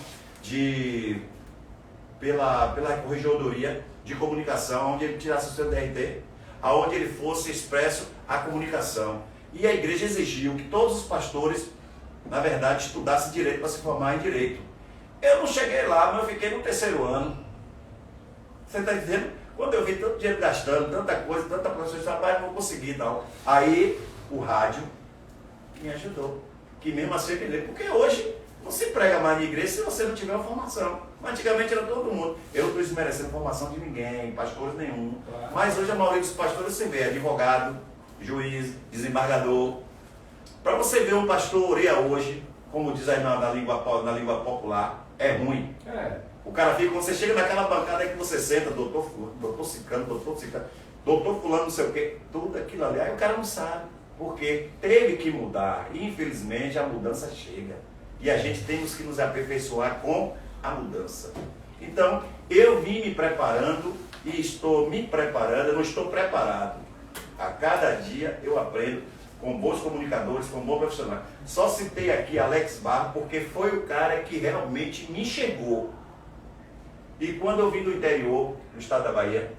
pela Corregedoria de Comunicação, onde ele tirasse o seu DRT, aonde ele fosse expresso a comunicação. E a igreja exigiu que todos os pastores, na verdade, estudassem direito para se formar em direito. Eu não cheguei lá, mas eu fiquei no 3º ano. Você está entendendo? Quando eu vi tanto dinheiro gastando, tanta coisa, tanta profissão de trabalho, não vou conseguir e tal. Aí o rádio me ajudou. Que mesmo assim eu entendi. Porque hoje não se prega mais na igreja se você não tiver uma formação. Antigamente era todo mundo. Eu não estou desmerecendo formação de ninguém, pastores nenhum. Claro. Mas hoje a maioria dos pastores você vê advogado, juiz, desembargador. Para você ver um pastor oreia hoje, como diz aí na língua popular, é ruim. O cara fica, quando você chega naquela bancada aí que você senta, doutor Cicano, doutor fulano, não sei o quê, tudo aquilo ali, aí o cara não sabe. Porque teve que mudar. E infelizmente a mudança chega. E a gente temos que nos aperfeiçoar com a mudança. Então, eu vim me preparando e estou me preparando, eu não estou preparado. A cada dia eu aprendo com bons comunicadores, com bons profissionais. Só citei aqui Alex Barro porque foi o cara que realmente me enxergou. E quando eu vim do interior, do estado da Bahia,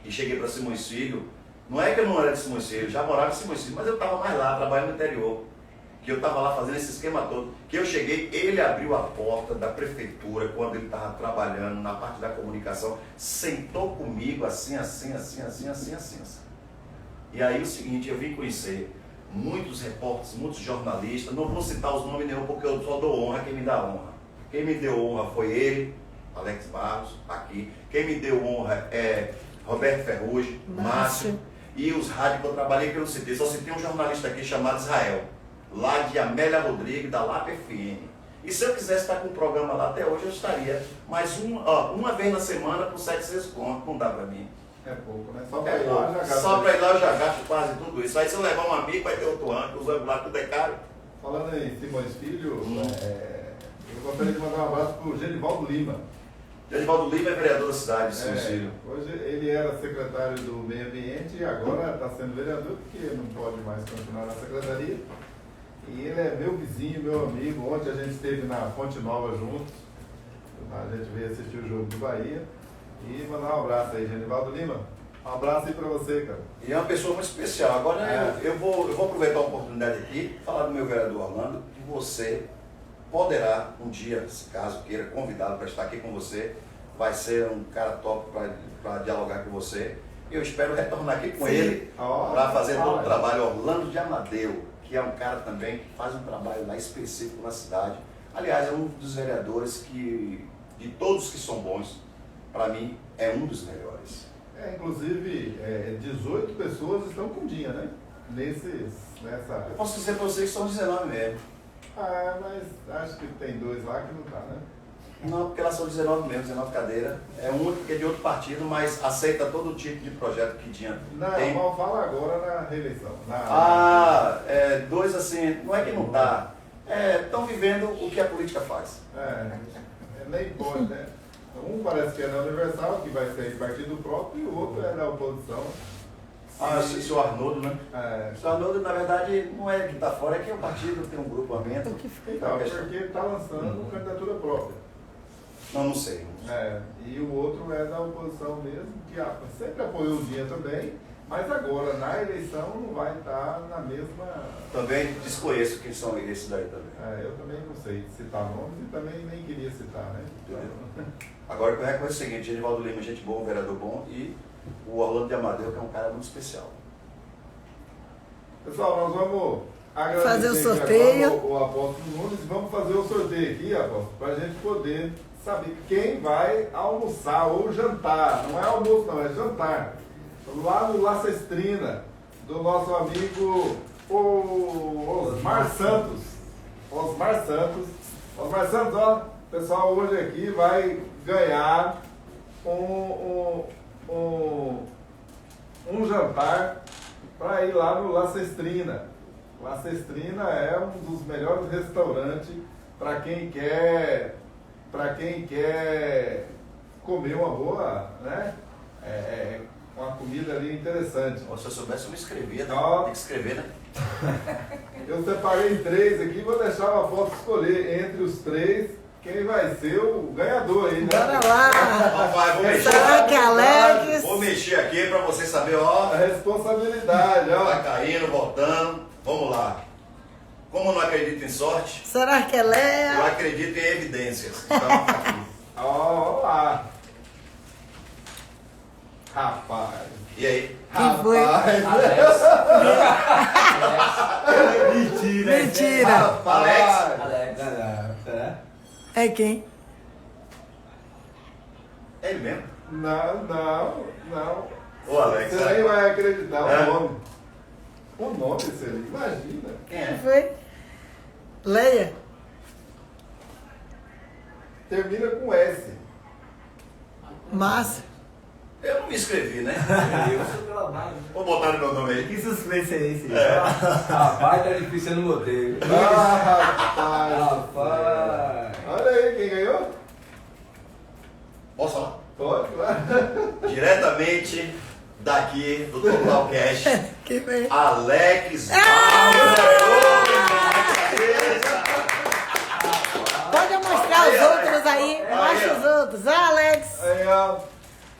e cheguei para Simões Filho, não é que eu não era de Simões Filho, eu já morava em Simões Filho, mas eu estava mais lá, trabalhando no interior. Que eu estava lá fazendo esse esquema todo. Que eu cheguei, ele abriu a porta da prefeitura, quando ele estava trabalhando na parte da comunicação, sentou comigo assim. E aí o seguinte, eu vim conhecer muitos repórteres, muitos jornalistas, não vou citar os nomes nenhum, porque eu só dou honra a quem me dá honra. Quem me deu honra foi ele, Alex Barros, aqui. Quem me deu honra é Roberto Ferrugem, Márcio. E os rádios que eu trabalhei que eu não citei. Só citei um jornalista aqui chamado Israel, lá de Amélia Rodrigues, da Lapa FM. E se eu quisesse estar com um programa lá, até hoje eu estaria. Mas uma vez na semana por 700 conto, não dá pra mim. É pouco, né? Só pra ir lá eu já gasto. Só pra ir lá eu já gasto quase tudo isso. Aí se eu levar um amigo, vai ter outro ano, que os ângulos lá tudo é caro. Falando em Simões Filho, eu gostaria de mandar um abraço pro Genivaldo Lima. Genivaldo Lima é vereador da cidade de Simões Filho. Hoje ele era secretário do Meio Ambiente e agora está sendo vereador, porque não pode mais continuar na secretaria. E ele é meu vizinho, meu amigo. Ontem a gente esteve na Fonte Nova juntos. A gente veio assistir o jogo do Bahia. E mandar um abraço aí, Genivaldo Lima. Um abraço aí pra você, cara. E é uma pessoa muito especial. Agora eu vou aproveitar a oportunidade aqui, falar do meu vereador Orlando, que você poderá um dia, se caso queira, convidá-lo para estar aqui com você. Vai ser um cara top para dialogar com você. Eu espero retornar aqui com ele para fazer todo o trabalho. Orlando de Amadeu, que é um cara também que faz um trabalho lá específico na cidade. Aliás, é um dos vereadores que, de todos que são bons, para mim, é um dos melhores. Inclusive, 18 pessoas estão com dia, né? Nessa... Eu posso dizer para vocês que são 19 mesmo. Mas acho que tem 2 lá que não tá, né? Não, porque elas são 19 mesmo, 19 cadeiras. É um que é de outro partido, mas aceita todo tipo de projeto que tinha. Não, tem... mal fala agora na reeleição. 2 assim, não é que não tá. Estão vivendo o que a política faz. Nem pode, né? Um parece que é da Universal, que vai ser partido próprio, e o outro é da oposição. Ah, o senhor Arnoldo, né? É, O senhor Arnoldo, na verdade, não é que está fora, é que o partido tem um grupamento. então, porque ele está lançando candidatura própria. Não sei. É, e o outro é da oposição mesmo, que sempre apoiou o Dinha também, mas agora na eleição não vai estar na mesma. Também desconheço quem são esses daí também. Eu também não sei citar nomes e também nem queria citar, né? Agora eu reconheço o seguinte, Genivaldo Lima, gente boa, um vereador bom, e o Orlando de Amadeu, que é um cara muito especial. Pessoal, nós vamos agradecer Fazer o aqui sorteio. agora o apóstolo Nunes, vamos fazer o sorteio aqui, apóstolo, para a gente poder saber quem vai almoçar ou jantar. Não é almoço, não, é jantar. Lá no La Cestrina, do nosso amigo Osmar Santos. Osmar Santos, ó, o pessoal hoje aqui vai ganhar um jantar para ir lá no La Cestrina. La Cestrina é um dos melhores restaurantes para quem quer comer uma boa, né? Uma comida ali interessante. Se eu soubesse, eu me inscrevia, né? Ó. Tem que escrever, né? Eu separei 3 aqui, vou deixar o Afonso escolher entre os 3 quem vai ser o ganhador aí, né? Bora lá. Rapaz, vou mexer. Será que Alex? Vou mexer aqui para você saber, ó. A responsabilidade, ó. Vai caindo, voltando. Vamos lá. Como eu não acredito em sorte, Será que ela eu é? acredito em evidências. Então, Ó lá. Rapaz. e aí? Quem foi? Mentira. Mentira. Rapaz. Alex? Será? É quem? É ele mesmo? Não. Ô, Alex. Você nem vai acreditar É. o nome. O nome desse ali, imagina. Quem Quem é? foi? Leia. Termina com S. Márcio. Eu não me inscrevi, né? Eu sou pela base. Vou botar no meu nome aí. Que suspense é esse? Rapaz, tá difícil, eu não botei. Rapaz. Rapaz. Olha aí, quem ganhou? Posso falar? Pode, claro. Diretamente daqui do Total Cash, Quem foi? Alex. Pode mostrar os outros aí. Mostra os outros. Alex. Aí, ó.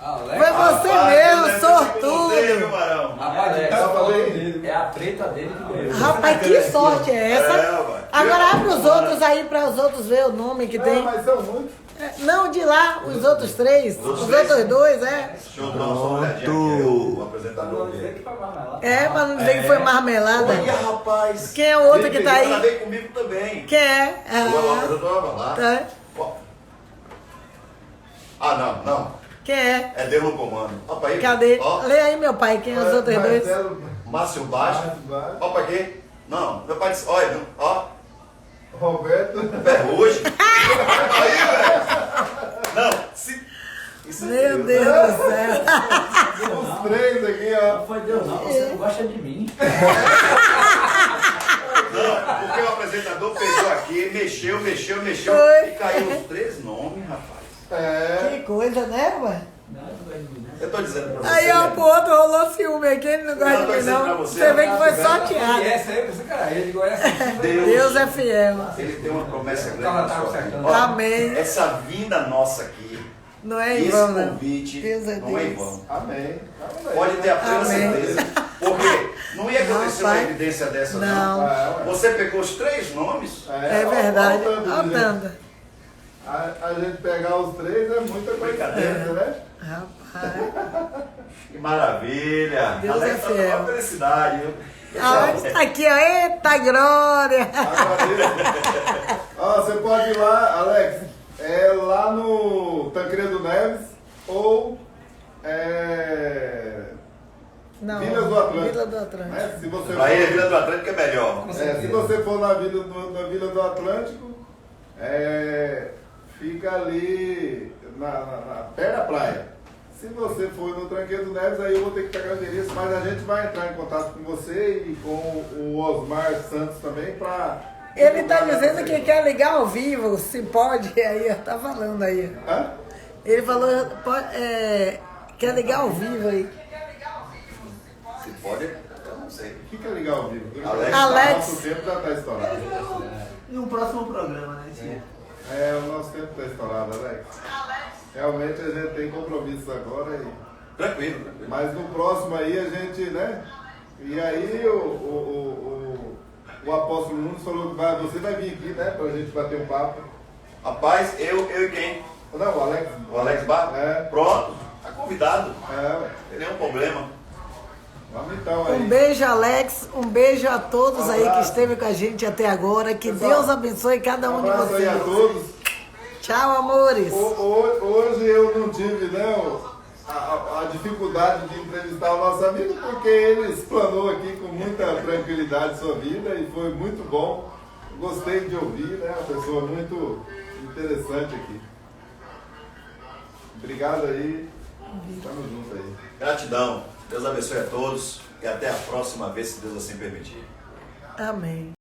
Alex. Foi você mesmo, sortudo. Rapaz, Tá falando? é a preta dele que ganhou. Rapaz, que sorte é essa? rapaz. Agora abre os outros aí para os outros ver o nome que tem. Mas são muitos. Não, de lá, os outros 3. Os três? outros 2, é. Deixa eu dar uma só olhadinha aqui, o apresentador dele. É, pra não dizer que foi marmelada. Olha, rapaz. Quem é o outro que tá Ela aí? veio comigo também. Quem é? O apresentador vai lá. Tá. Não. Quem é? É Deus no comando. Opa aí. Cadê? Ó, Lê aí, meu pai, quem é os outros 2? Marcelo Márcio Baixo. Baixo. Opa aqui. Não, meu pai disse, olha, não, ó, Roberto. ferrugem. Aí, velho. Não, se... Isso é Meu Deus do céu. Os 3 aqui, ó. Foi Deus, não, você não gosta de mim. Não, porque o apresentador pegou aqui, mexeu Foi. e caiu os 3 nomes, rapaz. É. Que coisa, né, mano? Não, não gosta de mim. Eu tô dizendo pra você. Aí, ó, né? pro outro rolou ciúme aqui, ele não gosta Não, de tô mim, dizendo pra não. você, Você vê não, que foi Essa sorteado. aí, você cara, ele conhece. Deus é fiel. Ele tem uma promessa grande Ela na tá sua acertando. vida. Ó, Amém. Essa vinda nossa aqui, Não é em esse vão, não. convite, Deus é não é em Deus. vão. Amém. Pode ter a plena Amém. certeza. Porque não ia acontecer uma Rapaz. evidência dessa, Não. não. Você pegou os 3 nomes. É verdade. Olha o tanto de Olha o gente. tanto. A gente pegar os 3 é muita coincidência, né? Rapaz. Que maravilha. Deus Alex, é tá fiel. uma felicidade, viu? Alex tá aqui, ó. Eita glória. Agora, ó, você pode ir lá, Alex, lá no Tancredo Neves ou Não. Vilas do Atlântico. Vila do Atlântico. né? Se você Pra ele, a for, Vila do Atlântico é melhor. se você for na Vila do Atlântico, fica ali perto da praia. Se você for no Tancredo Neves, aí eu vou ter que pegar o endereço, mas a gente vai entrar em contato com você e com o Osmar Santos também para. Ele tá dizendo que quer ligar ao vivo, se pode, aí, ó, tá falando aí. Hã? Ele falou, quer ligar ao vivo aí. Se Pode, eu não sei. Fica legal ao vivo. Alex. Nosso tempo já está estourado. E um próximo programa, né? Sim. O nosso tempo está estourado, Alex. Realmente a gente tem compromissos agora. Tranquilo, tranquilo. Mas no próximo aí a gente, né? E aí o apóstolo Nunes falou que você vai vir aqui, né? Pra gente bater um papo. Rapaz, eu e quem? Não, o Alex. O Alex Bar? É. Pronto, tá convidado. É, Não tem nenhum problema. vamos então aí. Um beijo, Alex. Um beijo a todos Um aí que abraço. esteve com a gente até agora. Que Pessoal, Deus abençoe cada um de abraço aí vocês. a todos. Tchau, amores. Hoje eu não tive, né, a dificuldade de entrevistar o nosso amigo, porque ele explanou aqui com muita tranquilidade sua vida e foi muito bom. Gostei de ouvir, né? Uma pessoa muito interessante aqui. Obrigado aí. Tamo junto aí. Gratidão. Deus abençoe a todos e até a próxima vez, se Deus assim permitir. Amém.